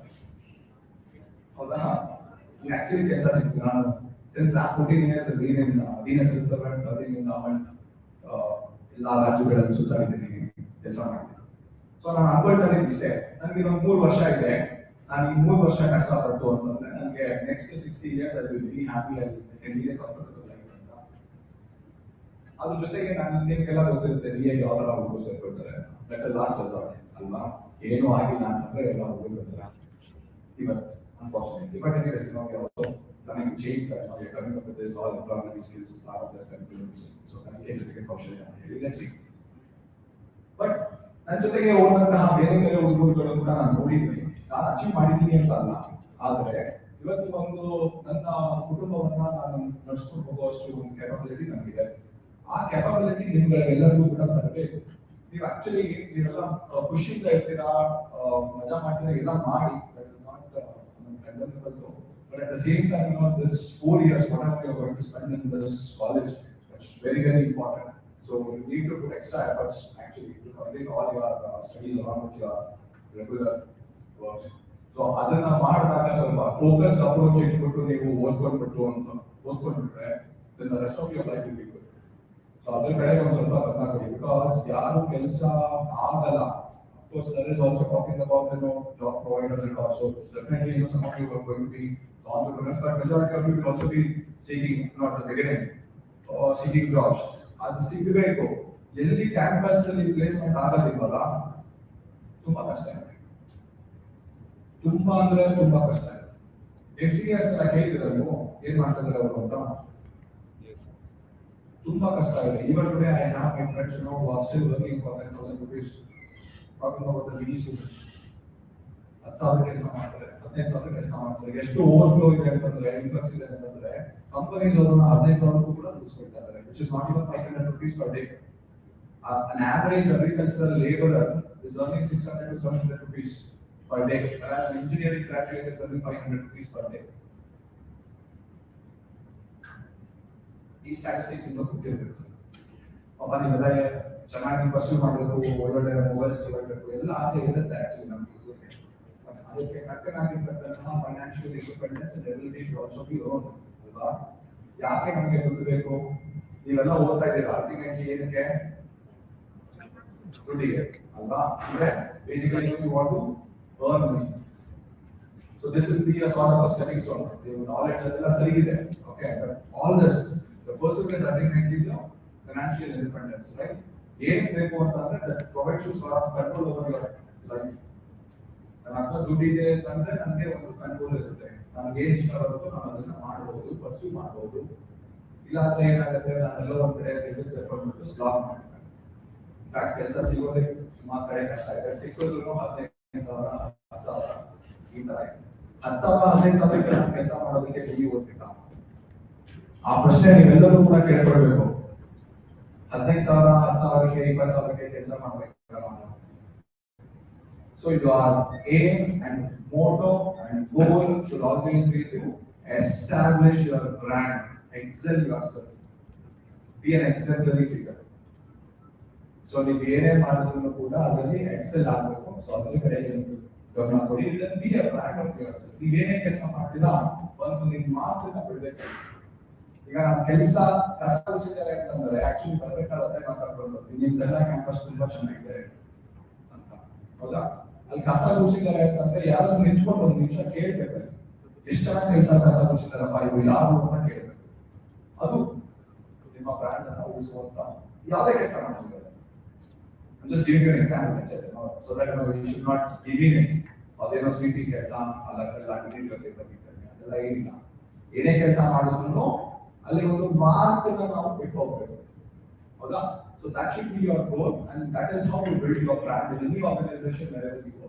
ಹೌದಾ? ಆಕ್ಚುಲಿ ಕೆಲಸ ಸಿಕ್ತು. ನಾನು since last 14 years I've been in a civil servant, working in government, ಎಲ್ಲಾ ರಾಜ್ಯಗಳಲ್ಲಿ ಸುತ್ತಾಡಿದ್ದೀನಿ, ಕೆಲಸ ಮಾಡಿದ್ದೀನಿ. ಸೊ ನಾನು ಅನ್ಕೊಳ್ತಾ ಇದ್ದೀನಿ ಇಷ್ಟೇ, ನನಗೆ ಇನ್ನೊಂದು 3 ವರ್ಷ ಇದೆ, ನಾನು ಈ 3 ವರ್ಷ ಕಷ್ಟಪಟ್ಟು ಅಂತಂದ್ರೆ ನನಗೆ next 60 years I will very happy I lead A comfortable life ಅಂತ. ಅದ್ರ ಜೊತೆಗೆ ನಾನು ನಿಮಗೆಲ್ಲ ಗೊತ್ತಿರುತ್ತೆ ಬಿ ಎ ಯಾವ ತರ ಹುಡುಗರು ಸೇರ್ಕೊಳ್ತಾರೆ, ದಟ್ಸ್ ಅ ಲಾಸ್ಟ್ ರೆಸಾರ್ಟ್ ಅಲ್ವಾ. ಏನೂ ಆಗಿಲ್ಲ ಅಂತಂದ್ರೆ ಎಲ್ಲ ಹುಡುಗರು ಬರ್ತಾರೆ ಇವತ್ತು unfortunately. But anyways, we are also planning to change that. Now we are coming up with this all employment skills as part of the curriculum. So ಕಲಿಕೆ ಕೌಶಲ್ಯ ಅಂತ ಹೇಳಿ let's see. But ನನ್ನ ಜೊತೆಗೆ ಓದಂತಹ ಬೇರೆ ಬೇರೆ ಹುಡುಗರುಗಳು ಕೂಡ ನಾನು ನೋಡಿದ್ದೀನಿ. ನಾನು ಅಚೀವ್ ಮಾಡಿದ್ದೀನಿ ಅಂತ ಅಲ್ಲ, ಆದ್ರೆ ಇವತ್ತು ಒಂದು ನನ್ನ ಕುಟುಂಬವನ್ನ ನಾನು ನಡೆಸ್ಕೊಂಡು ಹೋಗುವಷ್ಟು ಕೆಪಬಿಲಿಟಿ ನನಗಿದೆ. ಆ ಕೆಪಬಿಲಿಟಿ ನಿಮ್ಗಳಿಗೆಲ್ಲರಿಗೂ ಕೂಡ ಬರಬೇಕು. ನೀವು ಆಕ್ಚುಲಿ ನೀವೆಲ್ಲ ಖುಷಿಯಿಂದ ಇರ್ತೀರಾ, ಮಜಾ ಮಾಡ್ತೀರಾ, ಎಲ್ಲ ಮಾಡಿ. But at the same time, this 4 years, whatever you're going to spend in this college, it's very, very important. So you need to put extra efforts actually to complete all your studies along with your regular work. So ಅದನ್ನ ಮಾಡಿದಾಗ ಸ್ವಲ್ಪ focused approach ಇಟ್ಬಿಟ್ಟು ನೀವು ಓದ್ಕೊಂಡ್ಬಿಟ್ರೆ then the rest of your life will be good. So ಅದ್ರ ಕಡೆ ಒಂದು ಸ್ವಲ್ಪ ಗಮನ ಕೊಡಿ, ಬಿಕಾಸ್ ಯಾರು ಕೆಲಸ ಆಗಲ್ಲ. Of course, there is also talking about job providers and all. So definitely, some of you are going to be entrepreneurs, but majority of you will also be seeking, not the beginning, seeking jobs. ಅದು ಸಿಗಬೇಕು. ಎಲ್ಲಿ campus ಅಲ್ಲಿ placement ಆಗೋದಿಲ್ವಲ್ಲ, ತುಂಬಾ ಕಷ್ಟ ಇದೆ. ತುಂಬಾ ಅಂದ್ರೆ ತುಂಬಾ ಕಷ್ಟ ಇದೆ. MCS ಎಲ್ಲ ಕೇಳಿದಿರ ನೀವು ಏನ್ ಮಾಡ್ತಾ ಇದ್ದಾರೆ ಅವರು ಅಂತ? ತುಂಬಾ ಕಷ್ಟ ಇದೆ. Even today I have my friends who are still working for 10,000 rupees. Talking about the BE students. 10,000 ಕೆಲಸ ಮಾಡ್ತಾರೆ, 15,000 ಕೆಲಸ ಮಾಡ್ತಾರೆ. ಎಷ್ಟು ಓವರ್ಫ್ಲೋ ಇದೆ ಅಂತಂದ್ರೆ, ಇನ್ಫ್ಲಕ್ಸ್ ಇದೆ ಅಂತಂದ್ರೆ, ಕಂಪನೀಸ್ ಅವರನ್ನ 15,000 ಕೂಡ ದುಡಿಸ್ಕೊಳ್ತಾ ಇದ್ದಾರೆ, which is not even 500 rupees per day. An average agricultural laborer is earning 600 to 700 rupees per day, whereas an engineering graduate is earning 500 rupees per day. ಈ ಸ್ಟ್ಯಾಟಿಸ್ಟಿಕ್ಸ್ ಇಂದ ಗೊತ್ತಿರಬೇಕು. ಪಾಪ ನೀವೆಲ್ಲ ಚೆನ್ನಾಗಿ ಪರ್ಸ್ಯೂ ಮಾಡಬೇಕು, ಒಳ್ಳೊಳ್ಳೆ ಮೊಬೈಲ್ಸ್ ತಗೊಳ್ಬೇಕು, ಎಲ್ಲ ಆಸೆ ಇರುತ್ತೆ ಆಕ್ಚುಲಿ ನಮ್ಗೆ. ಅದಕ್ಕೆ ತಕ್ಕನಾಗಿರ್ತಕ್ಕಂತಹ financial independence and ability should also be own ಅಲ್ವಾ. ಯಾಕೆ ನಮಗೆ ದುಡ್ಡು ಬೇಕು? ನೀವೆಲ್ಲ ಓದ್ತಾ ಇದ್ದೀರಾ ಅಲ್ಟಿಮೇಟ್ಲಿ ಏನಕ್ಕೆ? ದುಡ್ಡಿಗೆ ಅಲ್ವಾ. ಅಂದ್ರೆ basically you want to earn money. So this will be a sort of a stepping stone. Your knowledge ಅದೆಲ್ಲ ಸರಿ ಇದೆ, okay, but all this the person is ultimately the financial independence, right? ಏನಕ್ಕೆ ಬೇಕು ಅಂತಂದ್ರೆ that provides you sort of control over your life. ನನ್ನ ಹತ್ರ ದುಡ್ಡು ಇದೆ ಅಂತಂದ್ರೆ ನನಗೆ ಒಂದು ಕಂಟ್ರೋಲ್ ಇರುತ್ತೆ. ನನಗೆ ಏನ್ ಇಷ್ಟ ಬರುತ್ತೋ ನಾನು ಅದನ್ನ ಮಾಡಬಹುದು, ಪರ್ಸ್ಯೂ ಮಾಡಬಹುದು. ಇಲ್ಲಾಂದ್ರೆ ಏನಾಗುತ್ತೆ, ನಾನೆಲ್ಲ ಒಂದ್ ಕಡೆ ಕೆಲಸ ಸೇರ್ಕೊಂಡ್ಬಿಟ್ಟು ಸ್ಲಾಕ್ ಮಾಡ್ತೇನೆ. ಇನ್ಫ್ಯಾಕ್ಟ್ ಕೆಲಸ ಸಿಗೋದೇ ಸುಮಾರು ಕಡೆ ಕಷ್ಟ ಇದೆ. ಸಿಕ್ಕಿದ್ರು 15,000 10,000 ಈ ತರ 10,000 15,000 ನಾನು ಕೆಲಸ ಮಾಡೋದಕ್ಕೆ ಕೈ ಓದ್ಬೇಕಾ? ಆ ಪ್ರಶ್ನೆ ನೀವೆಲ್ಲರೂ ಕೂಡ ಕೇಳ್ಕೊಳ್ಬೇಕು. 15,000 10,000ಕ್ಕೆ 20,000ಕ್ಕೆ ಕೆಲಸ ಮಾಡ್ಬೇಕಾ? So your aim and motto and goal should always be to establish your brand, excel yourself, be an exemplary figure. So ನೀವು ಏನೇ ಮಾಡಿದ್ರು ಕೂಡ ಅದರಲ್ಲಿ ಎಕ್ಸೆಲ್ ಆಗಬೇಕು. ಸೊ ಅದ್ರ ಕಡೆಗೆ ಗಮನ ಕೊಡಿ. then be a brand of yourself. ನೀವು ಏನೇ ಕೆಲಸ ಮಾಡ್ತೀರಾ ಒಂದು ನಿಮ್ಮ ಮಾತನ್ನ ಬಿಡ್ಬೇಕು. ಈಗ ನಾನು ಕೆಲಸ ಕಸ ಗುಡಿಸಿದ್ದಾರೆ ಅಂತಂದ್ರೆ ಆಕ್ಚುಲಿ ಬರ್ಬೇಕಾದ್ರೆ ಮಾತಾಡ್ಕೊಂಡು ಬರ್ತೀನಿ, ನಿಮ್ದೆಲ್ಲ ಕ್ಯಾಂಪಸ್ ತುಂಬಾ ಚೆನ್ನಾಗಿದೆ ಅಂತ, ಹೌದಾ? ಅಲ್ಲಿ ಕಸ ಗುಡಿಸಿದ್ದಾರೆ ಅಂತಂದ್ರೆ ಯಾರಾದ್ರೂ ನಿಂತ್ಕೊಂಡು ಒಂದು ನಿಮಿಷ ಕೇಳ್ಬೇಕು, ಎಷ್ಟು ಚೆನ್ನಾಗಿ ಕಸ ಗುಡಿಸಿದಾರಪ್ಪ ಇದು ಯಾರು ಅಂತ ಕೇಳ್ಬೇಕು. ಅದು ನಿಮ್ಮ ಬ್ರ್ಯಾಂಡ್ ಅನ್ನ ಉಳಿಸುವಂತ ಯಾವುದೇ ಕೆಲಸ ಮಾಡಿದ್ರೆ. I'm just giving you an example, so that you should not demean ಅದೇನೋ ಸ್ವೀಟಿಂಗ್ ಕೆಲಸ ಅದೆಲ್ಲ ಅದೆಲ್ಲ ಏನಿಲ್ಲ. ಏನೇ ಕೆಲಸ ಮಾಡಿದ್ರು ಅಲ್ಲಿ ಒಂದು ಮಾರ್ಕ್ನ ನಾವು ಬಿಟ್ಟು ಹೋಗ್ಬೇಕು, ಹೌದಾ? So that should be your goal, and that is how you build your brand in any organization wherever you go.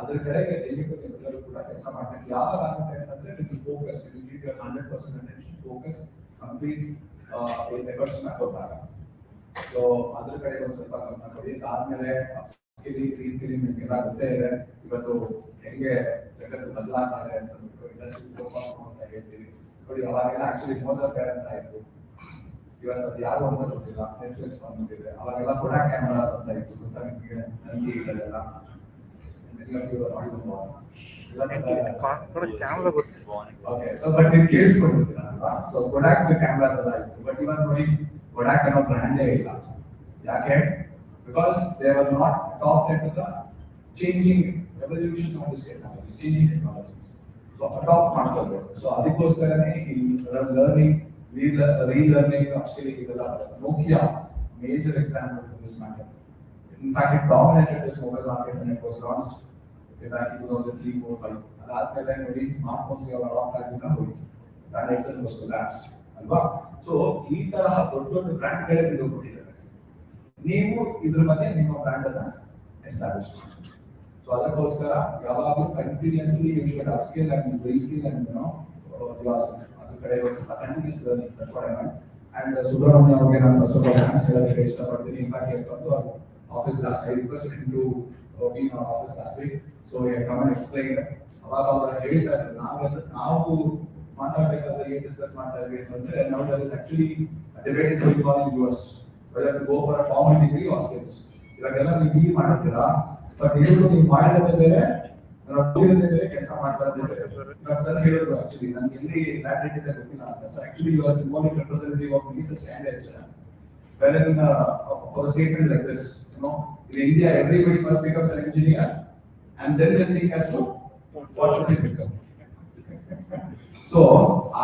ಅದರ ಕಡೆಗೆ ಎಲ್ಲರೂ ಕೂಡ ಕೆಲಸ ಮಾಡಬೇಕು. ಯಾವಾಗ ಆಗುತ್ತೆ ಅಂತಂದ್ರೆ ನಿಮಗೆ focus, you give your 100% attention, focus, complete efforts ನ ಕೊಟ್ಟಾಗ. ಸೊ ಅದ್ರ ಕಡೆ ಒಂದು ಸ್ವಲ್ಪ ಗಮನ ಕೊಡಿ. ಆದ್ಮೇಲೆ ಸ್ಕಿಲ್ಲಿಂಗ್, ರೀಸ್ಕಿಲ್ಲಿಂಗ್ ನಿಮ್ಗೆಲ್ಲ ಗೊತ್ತೇ ಇದೆ. ಇವತ್ತು ಹೆಂಗೆ ಜಗತ್ತು ಬದಲಾಗ್ತಾ ಇದೆ ಅಂತ ಇಂಡಸ್ಟ್ರಿ ಅಂತ ಹೇಳ್ತೀವಿ ನೋಡಿ. ಅವಾಗೆಲ್ಲ ಆಕ್ಚುಲಿ ಮೋಸರ್ ಬೇರೆ ಅಂತ ಇತ್ತು, ಇವತ್ತು ಅದು ಯಾರು ಅಂತ ಗೊತ್ತಿಲ್ಲ. ನೆಟ್ಫ್ಲಿಕ್ಸ್ ಬಂದ್ಬಿಟ್ಟಿದೆ. ಅವಾಗೆಲ್ಲ ಕೊಡಾಕ್ ಕ್ಯಾಮರಾಸ್ ಅಂತ ಇತ್ತು, ಗೊತ್ತಾ ನಿಮಗೆ? ನನ್ಸಿಗಳೆಲ್ಲ ಓಕೆ. ಸೊ ಬಟ್ ನೀವು ಕೇಳಿಸ್ಕೊಂಡಿರ್ತೀರ ಅಲ್ವಾ? ಸೊ ಕೊಡಾಕ್ ಕ್ಯಾಮರಾಸ್ ಎಲ್ಲ ಇತ್ತು, ಬಟ್ ಇವಾಗ ನೋಡಿ ಕೊಡಾಕ್ ಅನ್ನೋ ಬ್ರ್ಯಾಂಡೇ ಇಲ್ಲ. ಯಾಕೆ? Because they were not top to the changing evolution of this technology, changing technologies. So adopt ಮಾಡ್ಕೊಳ್ಬೇಕು. So ಅದಕ್ಕೋಸ್ಕರನೇ ಈ ಲರ್ನಿಂಗ್, relearning, upskilling ಇದೆಲ್ಲ Nokia major example for this matter. In fact, it dominated this mobile market when it was launched way back in 2003, 4, 5. ಅದಾದ್ಮೇಲೆ ನೋಡಿ smartphones ಗೆ adapt ಆಗಿಲ್ಲ ಹೋಯ್ತು. Brand itself was collapsed ಅಲ್ವಾ? ಸೊ ಈ ತರಹ ದೊಡ್ಡ ದೊಡ್ಡ ಬ್ರ್ಯಾಂಡ್ಗಳೇ ಬಿದ್ದೋಗ್ಬಿಟ್ಟಿದ್ದಾರೆ. ನೀವು ಇದ್ರ ಮಧ್ಯೆ ನಿಮ್ಮ ಬ್ರ್ಯಾಂಡ್ ಅನ್ನ ಎಸ್ಟಾಬ್ಲಿಷ್ ಮಾಡಿ. ಸೊ ಅದಕ್ಕೋಸ್ಕರ ಯಾವಾಗಲೂ continuously you should upskill and reskill and yourself. ಅದ್ರ ಕಡೆ ಒಂದು ಸ್ವಲ್ಪ continuous learning, that's what I mean. And Subrahmanya ಅವರಿಗೆ ನಾನು ಫಸ್ಟ್ ಆಫ್ ಆಲ್ ಥ್ಯಾಂಕ್ಸ್ ಹೇಳೋದಕ್ಕೆ ಇಷ್ಟಪಡ್ತೀನಿ. ಇನ್ಫ್ಯಾಕ್ಟ್ ಇವತ್ತು office last I requested him to be in our office last week. So he had come and explained. ಅವಾಗ ಅವರು ಹೇಳ್ತಾ ಇದ್ರು, ನಾವು ಮಾತಾಡಬೇಕಾದ್ರೆ ಏನ್ ಡಿಸ್ಕಸ್ ಮಾಡ್ತಾ ಇದ್ವಿ ಅಂತಂದ್ರೆ, ನಾವು there is actually debate is going on in US whether to go for a formal degree or skills. ಇವಾಗೆಲ್ಲ ನೀವು ಡಿಗ್ರಿ ಮಾಡ್ತೀರಾ, ಬಟ್ ನೀವು ಮಾಡಿರೋದೇ ಬೇರೆ, ಓದಿರೋದೇ ಬೇರೆ, ಕೆಲಸ ಮಾಡ್ತಾ ಇರೋದೇ ಬೇರೆ. ಇವಾಗ ಸರ್ ಹೇಳಿದ್ರು ಆಕ್ಚುಲಿ ನನ್ಗೆ ಎಲ್ಲಿ ಲ್ಯಾಟ್ರಿಟ್ ಇದೆ ಗೊತ್ತಿಲ್ಲ ಅಂತ. Sir actually you are symbolic representative of many such candidates. Wherein for a statement like this, in India everybody first becomes an engineer and then they think as to what should they become. So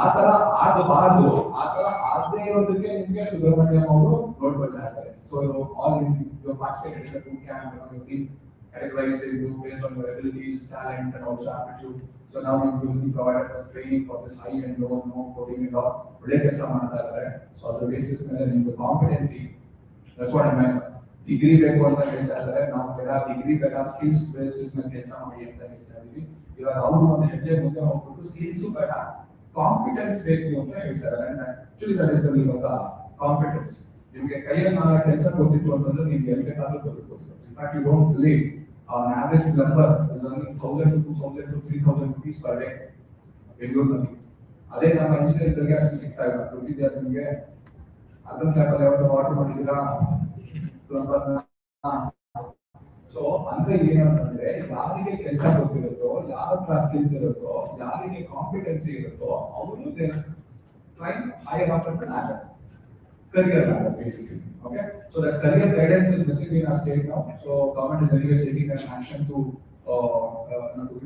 ಆ ತರ ಆಗಬಾರ್ದು, ಆ ತರ ಆಗದೆ ಇರೋದಕ್ಕೆ ನಿಮಗೆ ಸುಬ್ರಹ್ಮಣ್ಯಂ ಅವರು ನೋಡ್ಕೊಳ್ತಾ ಇದ್ದಾರೆ. So all in your participated in the boot camp, you been categorized into based on your abilities, talent and also aptitude. So now you will be provided with training for this high and low coding and all. ಒಳ್ಳೆ ಕೆಲಸ ಮಾಡ್ತಾ ಇದ್ದಾರೆ. So ಅದ್ರ basis ಮೇಲೆ ನಿಮ್ದು competency, that's what I mean. Degree ಬೇಕು ಅಂತ ಹೇಳ್ತಾ ಇದ್ದಾರೆ, ನಾವು ಬೇಡ ಡಿಗ್ರಿ ಬೇಡ, ಸ್ಕಿಲ್ಸ್ ಬೇಸಿಸ್ ಮೇಲೆ ಕೆಲಸ ಮಾಡಿ ಅಂತ ಹೇಳ್ತಾ ಇದೀವಿ. ಇವಾಗ ಅವರು ಒಂದು ಹೆಜ್ಜೆ ಮುಂದೆ ಹೋಗ್ಬಿಟ್ಟು ಸ್ಕಿಲ್ಸ್ ಬೇಡ, ಕಾಂಪಿಟೆನ್ಸ್ ಬೇಕು ಅಂತ ಹೇಳ್ತಾರೆ. And actually that is the meaning of the competence. ನಿಮಗೆ ಕೈಯಲ್ಲಿ 4 ಕೆಲಸ ಕೊಟ್ಟಿತ್ತು ಅಂತಂದ್ರೆ ನೀವು ಎಲ್ಲಿ ಬೇಕಾದ್ರೂ ಬದುಕಬಹುದು. In fact, you don't believe an average plumber is earning 1,000 to 2,000 to 3,000 rupees per day ಬೆಂಗಳೂರಿನಲ್ಲಿ. ಅದೇ ನಮ್ಮ ಇಂಜಿನಿಯರ್ಗಳಿಗೆ ಅಷ್ಟು ಸಿಗ್ತಾ ಇಲ್ಲ. ಗೊತ್ತಿದೆಯಾ ನಿಮಗೆ? ಅರ್ಧನ್ ಕ್ಯಾಪಲ್ಲಿ ಯಾವತ್ತೋ ಆರ್ಡರ್ ಮಾಡಿದ್ದೀರಾ ಪ್ಲಂಬರ್ನ? ಸೊ ಅಂದ್ರೆ ಏನು ಅಂತಂದ್ರೆ, ಯಾರಿಗೆ ಕೆಲಸ ಗೊತ್ತಿರುತ್ತೋ, ಯಾರ ಹತ್ರ ಸ್ಕಿಲ್ಸ್ ಇರುತ್ತೋ, ಯಾರಿಗೆ ಕಾಂಪಿಟೆನ್ಸಿ ಇರುತ್ತೋ, ಅವರು ಕ್ಲೈಂಟ್ ಹೈಯರ್ ಅಪ್ ಅಂತ ladder, career ladder basically. Okay, so that career guidance is missing in our state now. So government is anyway taking an action to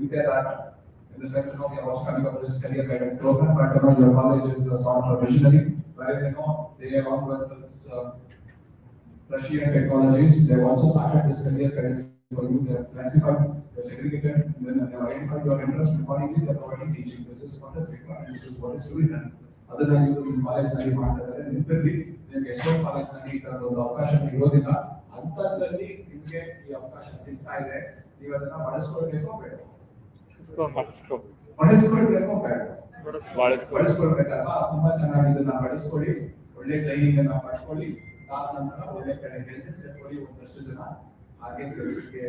repair that. In the sense, we are also coming up with this career guidance program, but your college is a sort of a visionary, where they along with this, Russian technologies, they have also started this career guidance for you. They have classified, they have segregated, and then they have identified your interest, and accordingly they are providing teaching. This is what is required, and this is what is to be done. Other than you in college ನಲ್ಲಿ ಮಾಡ್ತಾ ಇದ್ದಾರೆ, ನಿಂತಿರಲಿ, ನಿಮ್ಗೆ ಎಷ್ಟೋ college ನಲ್ಲಿ ಈ ತರದ ಒಂದು ಅವಕಾಶ ಇರೋದಿಲ್ಲ. ಅಂತದ್ರಲ್ಲಿ ನಿಮ್ಗೆ ಈ ಅವಕಾಶ ಸಿಗ್ತಾ ಇದೆ, ನೀವು ಅದನ್ನ ಬಳಸ್ಕೊಳ್ಬೇಕೋ ಬೇಡ? ಬಳಸ್ಕೊಳ್ಬೇಕೋ ಬೇಡ? ಬಳಸ್ಕೊಳ್ಬೇಕಲ್ವಾ? ತುಂಬಾ ಚೆನ್ನಾಗಿ ಇದನ್ನ ಬಳಸ್ಕೊಳ್ಳಿ, ಒಳ್ಳೆ ಟ್ರೈನಿಂಗ್ ಅನ್ನ ಪಡ್ಕೊಳ್ಳಿ, ಆದ ನಂತರ ಒಳ್ಳೆ ಕಡೆ ಕೆಲಸಕ್ಕೆ ಸೇರ್ಕೊಳ್ಳಿ. ಒಂದಷ್ಟು ಜನ ಹಾಗೆ ಕೆಲಸಕ್ಕೆ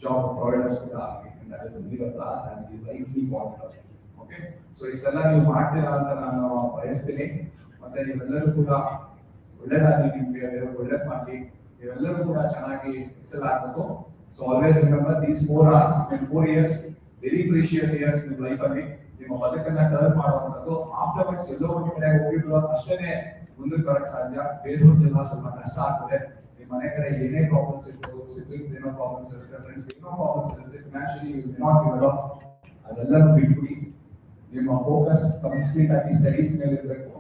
ಜಾಬ್ ಪ್ರೊವೈಡರ್ಸ್ ಕೂಡ ಆಗಿ, that is the need of the art as the rightly pointed out. Okay, so ಇಷ್ಟೆಲ್ಲ ನೀವು ಮಾಡ್ತೀರಾ ಅಂತ ನಾನು ಬಯಸ್ತೀನಿ. ಮತ್ತೆ ನೀವೆಲ್ಲರೂ ಕೂಡ ಒಳ್ಳೆದಾಗಿ, ನಿಮ್ಗೆ ಒಳ್ಳೇದ್ ಮಾಡಿ, ನೀವೆಲ್ಲರೂ ಕೂಡ ಚೆನ್ನಾಗಿ ಎಕ್ಸೆಲ್ ಆಗಬೇಕು. So always remember these 4 hours and 4 years, very precious years ನಿಮ್ಮ ಲೈಫ್ ಅಲ್ಲಿ. ನಿಮ್ಮ ಬದುಕನ್ನ ಟರ್ನ್ ಮಾಡುವಂತದ್ದು. ಆಫ್ಟರ್ವರ್ಡ್ಸ್ ಎಲ್ಲೋ ಒಂದು ಕಡೆ ಹೋಗಿದ್ರು ಅಷ್ಟೇನೆ ಮುಂದಕ್ಕೆ ಬರಕ್ ಸಾಧ್ಯ. ಬೇರೆಯವ್ರಿಗೆಲ್ಲ ಸ್ವಲ್ಪ ಕಷ್ಟ ಆಗ್ತದೆ. ನಿಮ್ಮ ಮನೆ ಕಡೆ ಏನೇ ಪ್ರಾಬ್ಲಮ್ಸ್ ಇರ್ಬೋದು, ಸಿಬ್ಲಿಂಗ್ಸ್ ಏನೋ ಪ್ರಾಬ್ಲಮ್ಸ್ ಇರುತ್ತೆ, ಫ್ರೆಂಡ್ಸ್ ಏನೋ ಪ್ರಾಬ್ಲಮ್ಸ್ ಇರುತ್ತೆ, financially you will not be well off. ಅದೆಲ್ಲನೂ ಬಿಟ್ಬಿಡಿ. ನಿಮ್ಮ ಫೋಕಸ್ ಕಂಪ್ಲೀಟ್ ಆಗಿ ಸ್ಟಡೀಸ್ ಮೇಲೆ ಇರಬೇಕು.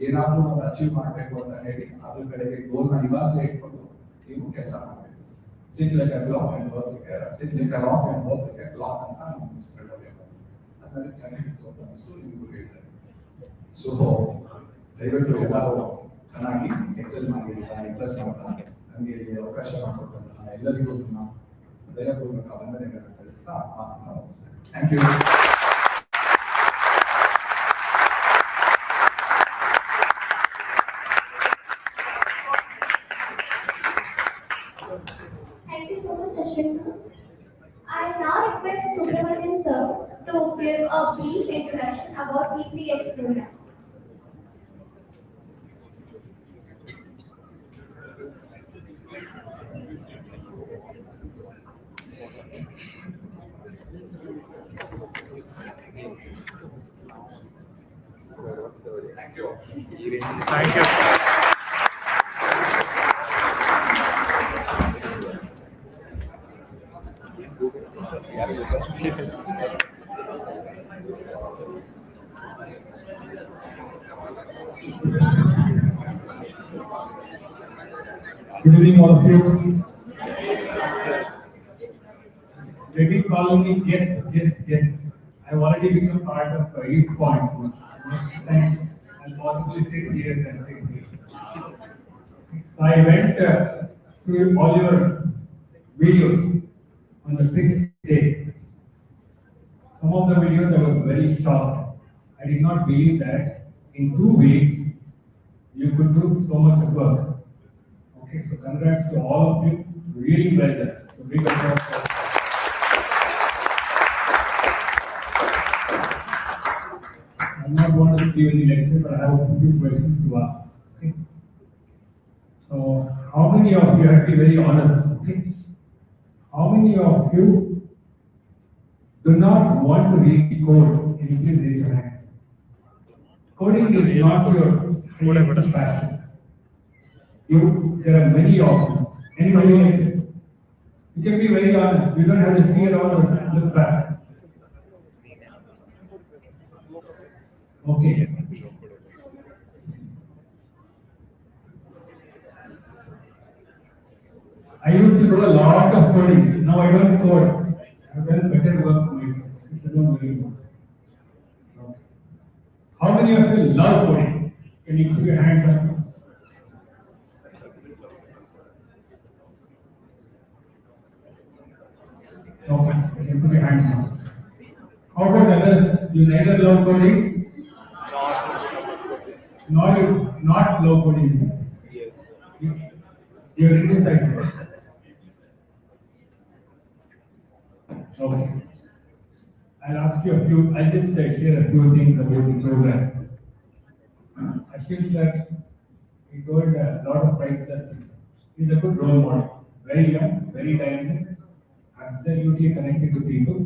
ಏನಾದ್ರೂ ಒಂದು ಅಚೀವ್ ಮಾಡಬೇಕು ಅಂತ ಹೇಳಿ ಅದ್ರ ಕಡೆಗೆ ಗೋಲ್ನ ಇವಾಗಲೇ ಇಟ್ಕೊಂಡು ನೀವು ಕೆಲಸ ಮಾಡಬೇಕು. ಸಿಟ್ like a clock and work like a sit like a rock and work like a clock ಅಂತ ನಾವು ಮಿಸ್ಕೊಳ್ಳೋದು. ಅದನ್ನ ಚೆನ್ನಾಗಿತ್ತು ಅಂತ ಅನಿಸ್ತು, ನಿಮಗೂ ಹೇಳ್ತಾರೆ. ಸೊ ದಯವಿಟ್ಟು ಎಲ್ಲರೂ ಚೆನ್ನಾಗಿ ಎಕ್ಸೆಲ್ ಮಾಡಿ ಅಂತ ರಿಕ್ವೆಸ್ಟ್ ಮಾಡ್ತಾ, ನನಗೆ ಅವಕಾಶ ಮಾಡಿಕೊಟ್ಟಂತಹ ಎಲ್ಲರಿಗೂ ನಮ್ಮ ಹೃದಯಪೂರ್ವಕ ವಂದನೆಗಳನ್ನು ತಿಳಿಸ್ತಾ ಮಾತನ್ನ ಮುಗಿಸ್ತೇನೆ. Thank you. Thank you so much, Ashwin sir. I now request Subramanian sir to give a brief introduction about the 3H program. Thank you. Good evening, all of you. They've been calling me guest. I've already become part of East Point. Next time, I'll possibly sit here and sit here. So I went to all your videos on the fixed day. Some of the videos I was very shocked. I did not believe that in 2 weeks you could do so much of work. Okay, so congrats to all of you. Really well done. So big applause for I'm not going to give any lecture, but I have a few questions to ask. Okay. So, how many of you, I have to be very honest, okay? How many of you do not want to read code? Can you please raise your hands? Coding is not your highest passion. There are many options. Anybody like it? You can be very honest. You don't have to see around or look back. Okay. I used to do a lot of coding. Now I don't code. I've done better work for myself. This is not very good. Okay. How many of you love coding? Can you put your hands up? Okay, you can put your hands up. How about others? You neither love coding, not love coding. Is it? Yes. You're indecisive. Okay. I'll ask you a few, I'll just share a few things about the program. Ashwin sir, he told a lot of priceless things. He's a good role model. Very young, very talented, absolutely connected to people,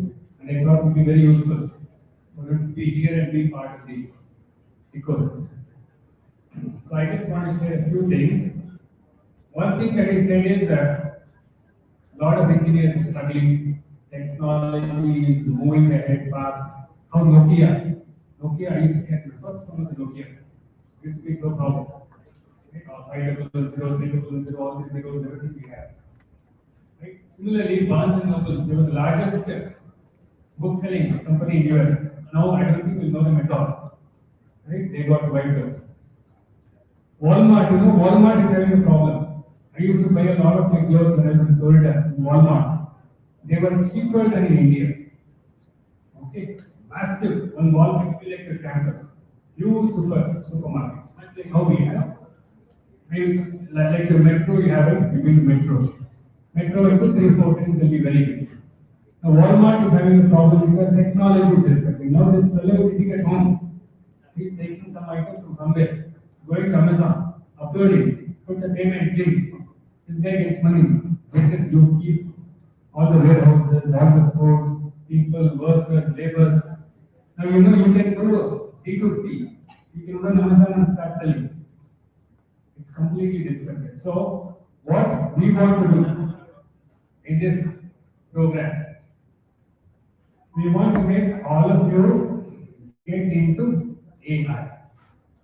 and I thought it would be very useful for him to be here and be part of the ecosystem. So I just want to share a few things. One thing that he said is that a lot of engineers are struggling, technology is moving ahead fast. How Nokia, I used to get my first phone was a Nokia. I used to be so proud. 500, 300, all these zeros, everything we have. Right? Similarly, Barnes and Noble, they were the largest book selling company in US. Now I don't think we'll know them at all. Right? They got wiped out. Walmart, Walmart is having a problem. I used to buy a lot of my clothes when I was in Florida, in Walmart. They were cheaper than in India. Okay, massive. One Walmart will be like your campus. Huge supermarkets. That's like how we have. Maybe like the metro, you have it, you build metro. Metro into 3-4 things will be very big. Now Walmart is having a problem because technology is disrupting. Now this fellow is sitting at home. He's taking some items from somewhere, going to Amazon, uploading, puts a payment link. This guy gets money. You keep all the warehouses, all the stores, people, workers, laborers. Now you can do D2C. You can run Amazon and start selling. It's completely disrupted. So what we want to do in this program, we want to make all of you get into AI.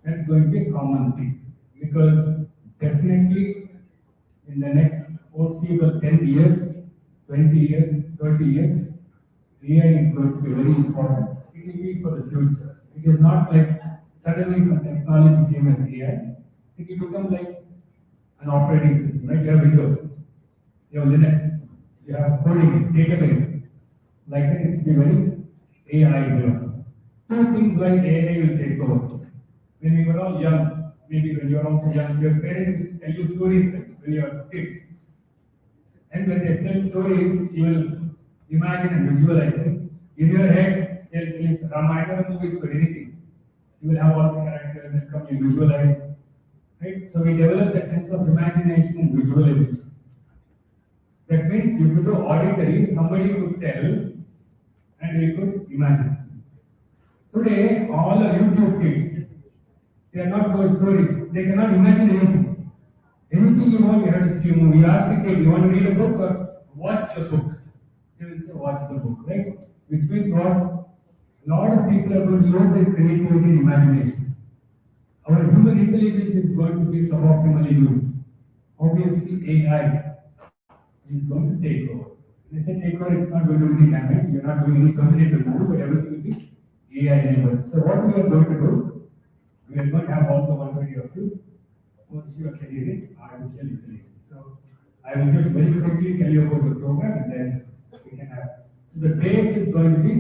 That's going to be a common thing because definitely in the next foreseeable 10 years, 20 years, 30 years, AI is going to be very important. It will be for the future. It is not like suddenly some technology came as AI. It will become like an operating system, right? You have Windows, you have Linux, you have coding, database. Like that, it's be very AI driven. Two things like AI will take over. When we were all young, maybe when you are also young, your parents used to tell you stories when you are kids. And when they tell stories, you will imagine and visualize it. In your head, they'll tell you Ramayana movies for anything. You will have all the characters and come you visualize. Right? So we develop that sense of imagination and visualization. That means you could do auditory, somebody could tell, and we could imagine. Today, all the YouTube kids, they are not told stories. They cannot imagine anything. Anything you want, you have to see a movie. You ask a kid, you want to read a book or watch the book? They will will say watch the book, right? Which means what? A lot of people are going to use their creativity and imagination. Our human intelligence is going to be suboptimally used. Obviously, AI is going to take over. When I say take over, it's not going to do any damage. You're not doing any Terminator move, but everything will be AI enabled. So what we are going to do, we are going to have all the 120 of you pursue your career in artificial intelligence. So I will just very quickly tell you about the program and then we can have. So the base is going to be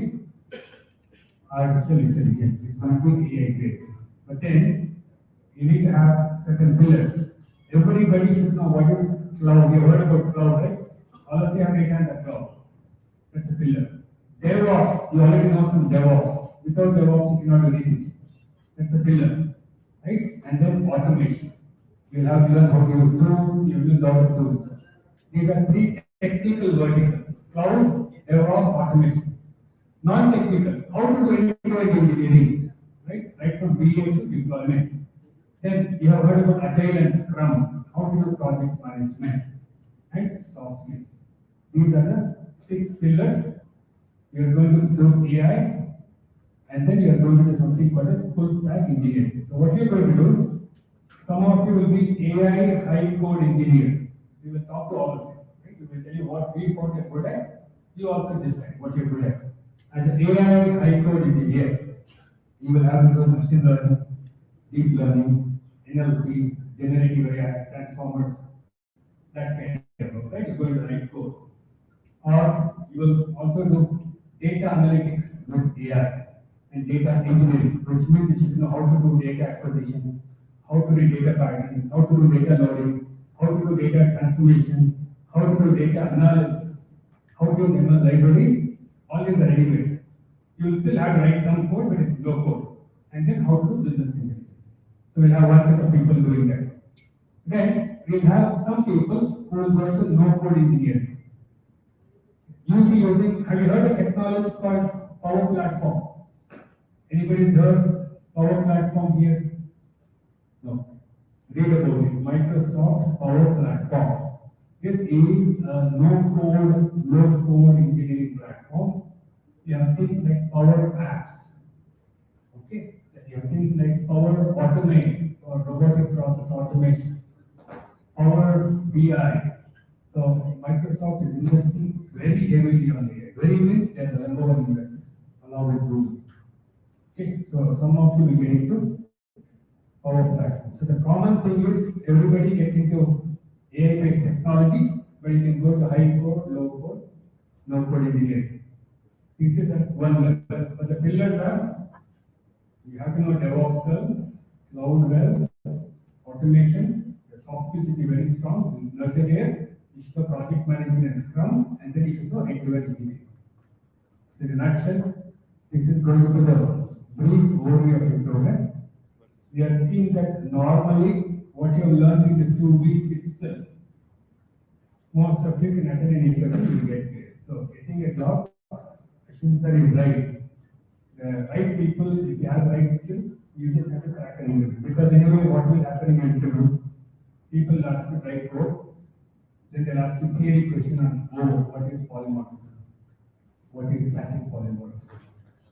artificial intelligence. It's going to be AI based. But then you need to have certain pillars. Everybody should know what is cloud. You heard about cloud, right? All of you have data in the cloud. That's a pillar. DevOps, you already know some DevOps. Without DevOps, you cannot do anything. That's a pillar, right? And then automation. You'll have to learn how to use tools, you'll use a lot of tools. These are three technical verticals. Cloud, DevOps, automation. Non-technical, how to do end-to-end engineering, right? Right from BA to deployment. Then you have heard about Agile and Scrum, how to do project management, and soft skills. These are the 6 pillars. You are going to do AI, and then you are going to do something called as full stack engineering. So what you are going to do, some of you will be AI high code engineer. We will talk to all of you. Right? We will tell you what we thought you're good at. You also decide what you're good at. As an AI high code engineer, you will have to do machine learning, deep learning, NLP, generative AI, transformers, that kind of work, right? You're going to write code. Or you will also do data analytics with AI and data engineering, which means you should know how to do data acquisition, how to read data patterns, how to do data loading, how to do data transformation, how to do data analysis, how to use ML libraries. All these are ready-made. You will still have to write some code, but it's low code. And then how to do business intelligence. So we'll have one set of people doing that. Then we'll have some people who will go to no-code engineering. You will be using, have you heard of technology called Power Platform? Anybody's heard Power Platform here? No. Read about it. Microsoft Power Platform. This is a no-code, low-code engineering platform. You have things like Power Apps. Okay. You have things like Power Automate for robotic process automation. Power BI. So Microsoft is investing very heavily on AI. Very means they are the number one investor along with Google. Okay, so some of you will get into Power Platform. So the common thing is everybody gets into AI-based technology, but you can go to high code, low code, no code engineering. This is at one level. But the pillars are you have to know DevOps well, cloud well, automation, the soft skills should be very strong, nurture here. You should know project management and Scrum, and then you should know end-to-end engineering. So in a nutshell, this is going to be the brief overview of your program. We are seeing that normally what you have learned in these 2 weeks itself, most of you can attend an interview, you will get placed. So getting a job, Ashwin sir is right. The right people, if you have the right skill, you just have to crack an interview. Because anyway, what will happen in an interview? People ask you to write code, then they'll ask you theory question on what is polymorphism, what is static polymorphism.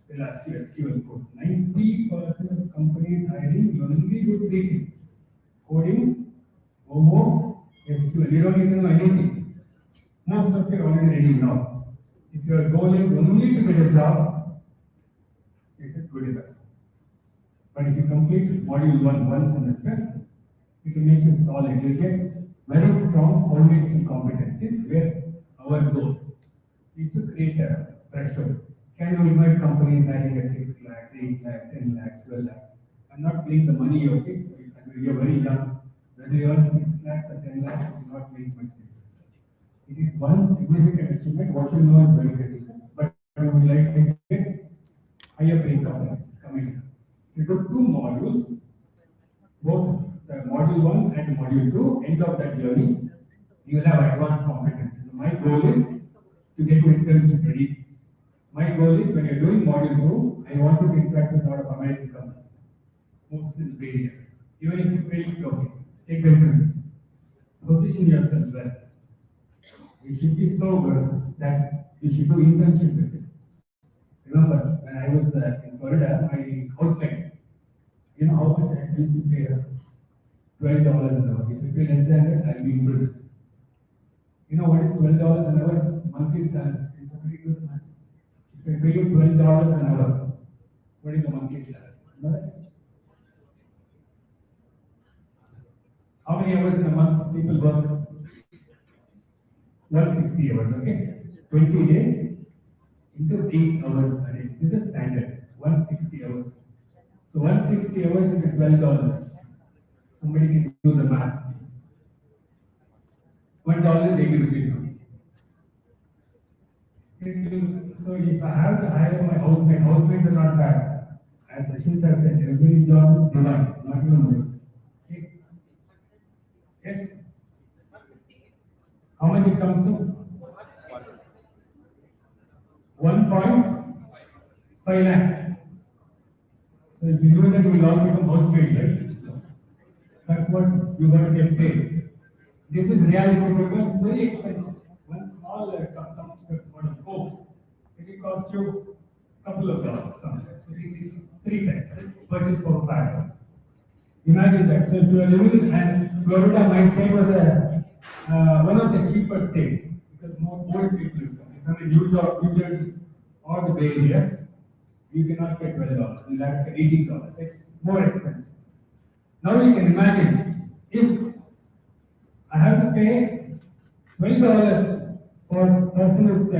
They'll ask you SQL code. 90% of companies hiring only do 3 things: coding, homo, SQL. You don't need to know anything. Most of you are already ready now. If your goal is only to get a job, this is good enough. But if you complete module 1 semester, it will make you solid. You get very strong foundational competencies where our goal is to create a threshold. Can we invite companies hiring at 6 lakhs, 8 lakhs, 10 lakhs, 12 lakhs? I'm not playing the money, okay? So you're very young. Whether you earn 6 lakhs or 10 lakhs, it will not make much difference. It is one significant achievement. What you know is very critical. But I would like to get higher paying companies coming in. You took 2 modules, both the module 1 and module 2, end of that journey, you will have advanced competencies. So my goal is to get you internship ready. My goal is when you're doing module 2, I want you to interact with a lot of American companies, mostly the Bay Area. Even if you fail, okay, take the interviews. Position yourself well. You should be so good that you should do internship with it. Remember, when I was in Florida, my housemate, you know how much I used to pay her? $12 an hour. If you pay less than that, I'll be in prison. You know what is $12 an hour monthly salary? Can somebody do the math? If I pay you $12 an hour, what is the monthly salary? You know that? How many hours in a month people work? 160 hours, okay? 20 days into 8 hours a day. This is standard, 160 hours. So 160 hours into $12. Somebody can do the math. $1 is 80 rupees now. So if I have to hire my housemates are not bad. As Ashwin sir said, every job is divine, not even more. Okay? Yes? How much it comes to? 1.5 lakhs. So if you do that, you will all become housemates, right? So that's what you got to get paid. This is reality because it's very expensive. One small cup of Coke, it will cost you a couple of dollars sometimes. So it's 3 times purchase per pack. Imagine that. So if you are living in Florida, my state was one of the cheaper states because more old people will come. If I'm in New Jersey or the Bay Area, you cannot pay $12. You'll have to pay $18. It's more expensive. Now you can imagine if I have to pay $12 for a person with,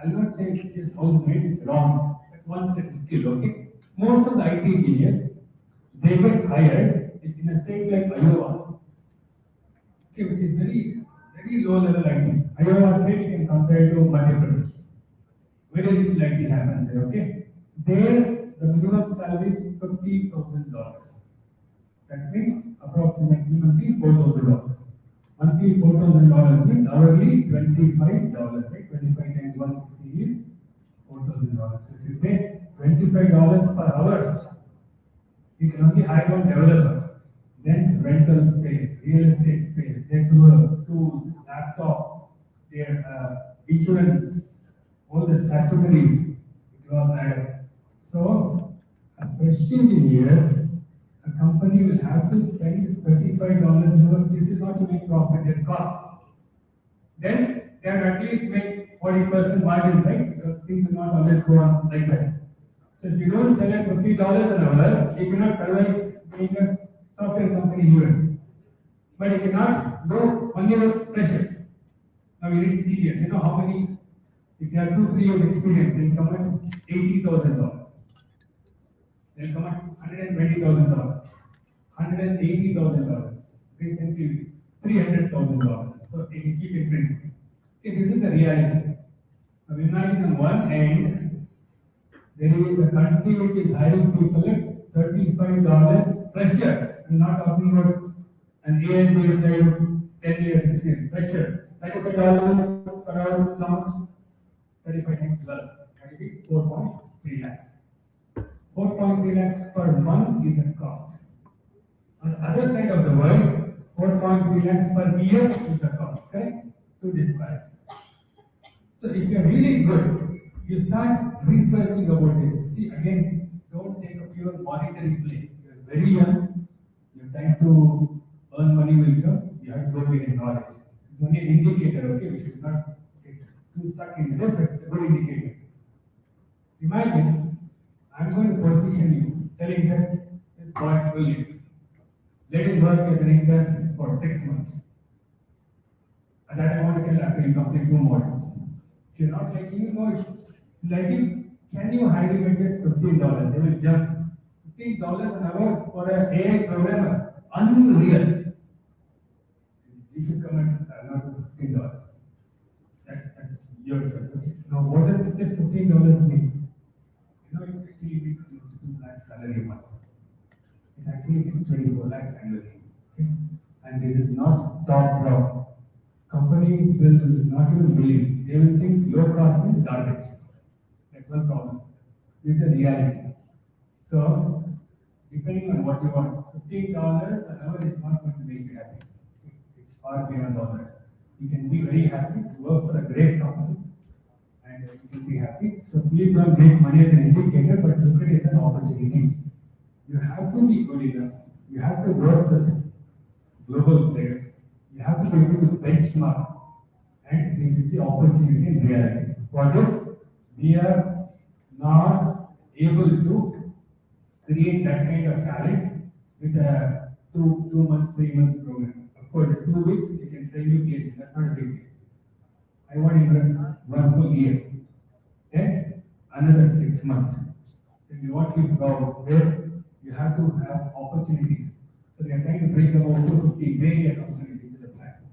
I'll not say just housemate, it's wrong. That's one set of skill, okay? Most of the IT engineers, they get hired in a state like Iowa, okay, which is very low level IT. Iowa state you can compare to Madhya Pradesh. Very little IT happens there, okay? There, the minimum salary is $50,000. That means approximately monthly $4,000. Monthly $4,000 means hourly $25, right? 25 times 160 is $4,000. So if you pay $25 per hour, you can only hire one developer. Then rental space, real estate space, network, tools, laptop, their insurance, all the statutories, it will all add up. So a fresh engineer, a company will have to spend $35 an hour. This is not to make profit at cost. Then they have at least make 40% margins, right? Because things will not always go on like that. So if you don't sell at $50 an hour, you cannot survive being a software company in US. But you cannot go only with freshers. Now you need seniors. You know how many? If you have 2-3 years experience, they'll come at $80,000. They'll come at $120,000, $180,000, recently $300,000. So it will keep increasing. Okay, this is a reality. Now imagine on one end, there is a country which is hiring people at $35 fresher. I'm not talking about an AI-based guy with 10 years experience. Fresher, $35 per hour, so much? 35 times 12, that will be 4.3 lakhs. 4.3 lakhs per month is a cost. On the other side of the world, 4.3 lakhs per year is the cost, correct? Two disparities. So if you're really good, you start researching about this. See, again, don't take a pure monetary play. You're very young, your time to earn money will come, you have to go behind knowledge. It's only an indicator, okay? We should not get too stuck in this, but it's a good indicator. Imagine, I'm going to position you, telling that this boy is brilliant. Let him work as an intern for 6 months. And that I want to tell after you complete 2 modules. If you're not liking him, no issues. Like him, can you hire him at just $15? They will jump. $15 an hour for an AI programmer. Unreal. You should come and say, I'll not do $15. That's your choice. Okay. Now, what does it just $15 mean? You know, it actually means close to 2 lakhs salary a month. It actually means 24 lakhs annually. Okay? And this is not top drop. Companies will not even believe. They will think low cost means garbage. That's one problem. This is a reality. So, depending on what you want, $15 an hour is not going to make you happy. It's far beyond all that. you can be very happy to work for a great company and you can be happy. So please don't make money as an indicator, but look at it as an opportunity. You have to be good enough. You have to work with global players. You have to be able to benchmark. And this is the opportunity in reality. For this, we are not able to create that kind of talent with a 2 months, 3 months program. Of course, 2 weeks, you can train you places. That's not a big deal. I want to invest 1 full year. Then another 6 months. Then you want to grow where you have to have opportunities. So we are trying to bring about 250 various companies into the platform.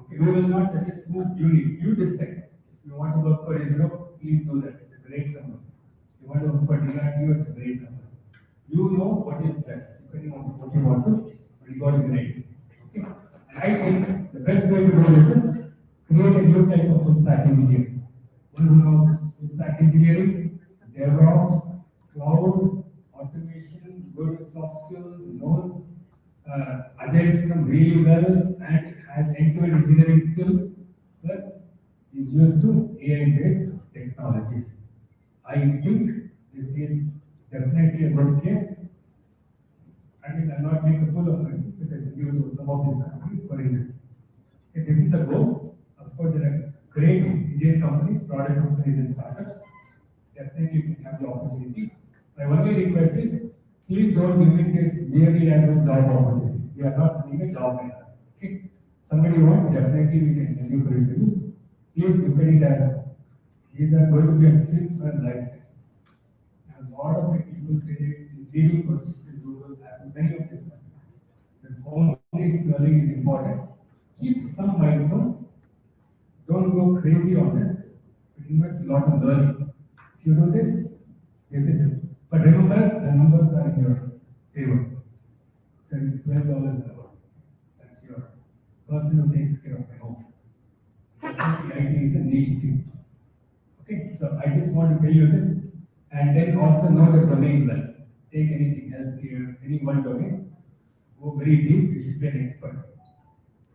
Okay, we will not suggest move unit. You decide. If you want to work for Israel, please do that. It's a great company. If you want to work for DRDO, it's a great company. You know what is best, depending on what you want to, but you got to grade. Okay. And I think the best way to do this is create a new type of full stack engineer. One who knows full stack engineering, DevOps, cloud, automation, good soft skills, knows Agile system really well, and has end-to-end engineering skills, plus is used to AI-based technologies. I think this is definitely a good case. At least I'm not making a fool of myself if I send you to some of these companies for interview. If this is the goal, of course, there are great Indian companies, product companies, and startups. Definitely, you can have the opportunity. My only request is, please don't limit this merely as a job opportunity. We are not doing a job right now. Okay? Somebody wants, definitely we can send you for interviews. Please look at it as these are going to be a skills for lifetime. A lot of the people today in leading positions in Google have many of these countries. The foundation learning is important. Keep some milestone. Don't go crazy on this. But invest a lot in learning. If you do this, this is it. But remember, the numbers are in your favor. So $12 an hour. That's your person who takes care of my home. IT is a niche thing. Okay, so I just want to tell you this, and then also know the domain well. Take anything healthcare, any one domain, go very deep. You should be an expert.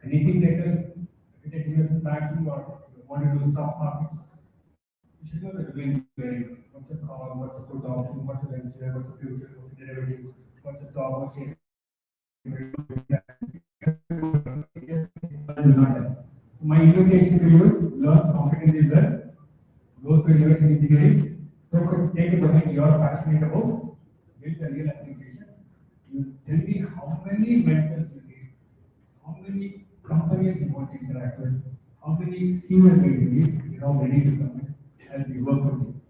Anything that if you take investment banking or you want to do stock markets, you should know the domain very well. What's a call? What's a put option? What's a venture? What's a future? What's a derivative? What's a stock? What's a so my invitation to you is learn competencies well, go to university engineering, take a domain you are passionate about, build a real application. You tell me how many mentors you need, how many companies you want to interact with, how many senior guys you need, you're all ready to come in, and we work with you.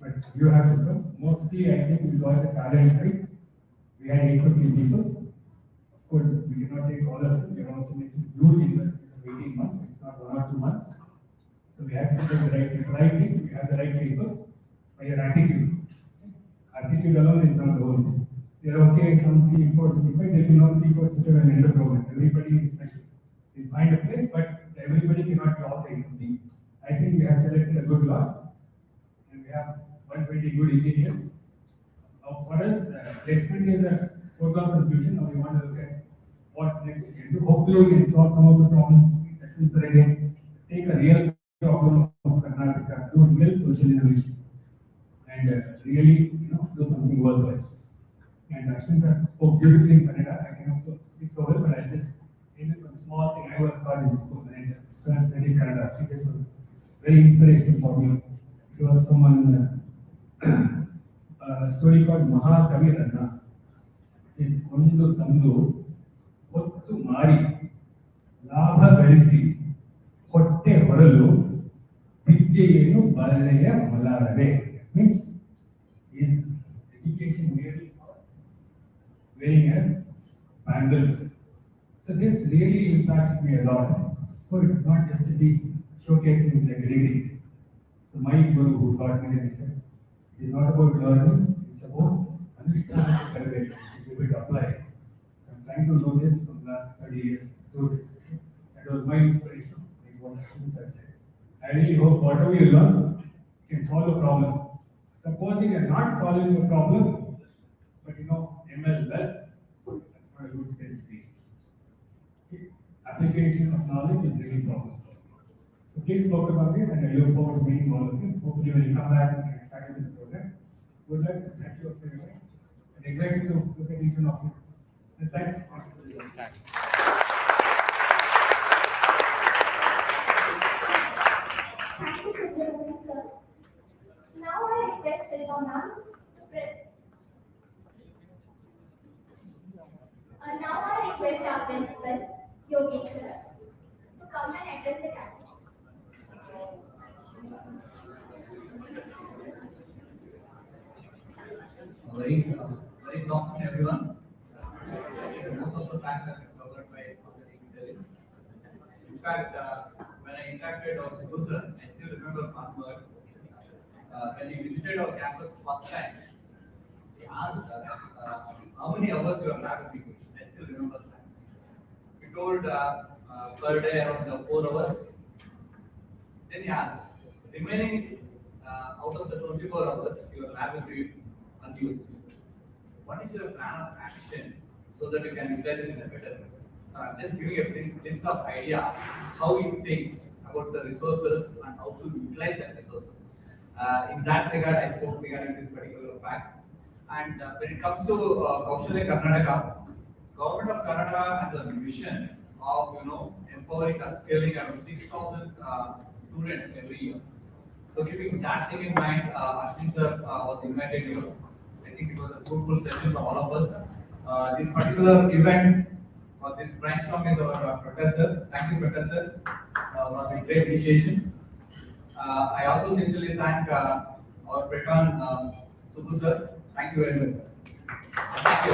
But you have to come. Mostly, I think we got the talent right. We had 850 people. Of course, we cannot take all of them. We are also making huge investments of 18 months. It's not 1 or 2 months. So we have to select the right people. We have the right people by your attitude. Attitude alone is not the whole thing. They're okay, some C4, C5, there will be no C4, C5 and enter program. Everybody is special. We find a place, but everybody cannot be all the 850. I think we have selected a good lot, and we have 120 good engineers. For us, placement is a foregone conclusion. Now we want to look at what next we can do. Hopefully, we can solve some of the problems. Questions are again, take a real problem of Karnataka, do real social innovation, and really, do something worthwhile. And Ashwin sir spoke beautifully in Kannada. I can also speak so well, but I just maybe one small thing. I was taught in school and studied Kannada. I think this was very inspirational for me. It was from a story called Mahakavi Ratna, which is Kondu Tandu, Hottu Mari, Labha Galisi, Hotte Horalu, Picheyenu Balaya Malarave. Means, is education really wearing as bangles? So this really impacted me a lot. So it's not just to be showcasing like a degree. So my guru who taught me this said, it's not about learning, it's about understanding the career, you should be able to apply. So I'm trying to do this for the last 30 years, do this. That was my inspiration, like what Ashwin sir said. I really hope whatever you learn, you can solve a problem. Supposing you're not solving a problem, but ML well, that's not a good space to be. Okay. application of knowledge is really problem solving. So please focus on this, and I look forward to meeting all of you. Hopefully, when you come back, we can start this program. Would like to thank you for your time. And excited to look at each one of you. And thanks. Thank you, Subramanian sir. Now I request Silva ma'am to now I request our principal, Yogesh sir, to come and address the gathering. Very good afternoon, everyone. Most of the facts have been covered by other dignitaries. In fact, when I interacted with Susan, I still remember one word. When he visited our campus first time, he asked us how many hours your lab will be good. I still remember that. He told per day around 4 hours. Then he asked, remaining out of the 24 hours, your lab will be unused. What is your plan of action so that you can utilize it in a better way? Just giving a glimpse of idea how he thinks about the resources and how to utilize that resources. In that regard, I spoke regarding this particular fact. And when it comes to Kaushalya Karnataka, government of Karnataka has a mission of empowering and scaling around 6,000 students every year. So keeping that thing in mind, Ashwin sir was invited here. I think it was a fruitful session for all of us. This particular event, this brainstorm is our professor. Thank you, professor, for this great initiation. I also sincerely thank our patron, Subbu sir. Thank you very much, sir. Thank you.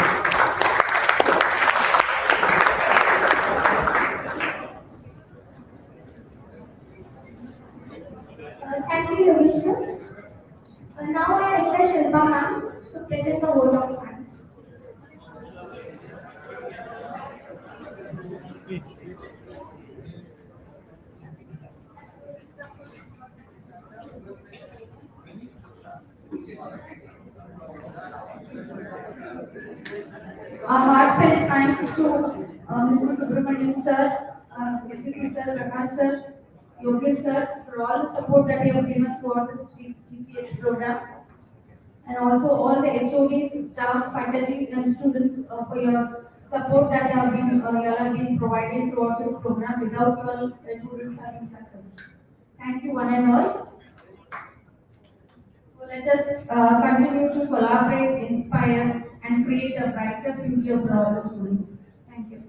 Thank you, Yogesh sir. Now I request Shilpa ma'am to present the vote of thanks. A heartfelt thanks to Mr. Subramanian sir, SVP sir, Prakash sir, Yogesh sir for all the support that you have given throughout this TTH program, and also all the HODs, staff, faculties, and students for your support that you have been providing throughout this program. Without you all, it wouldn't have been success. Thank you, one and all. So let us continue to collaborate, inspire, and create a brighter future for all the students. Thank you.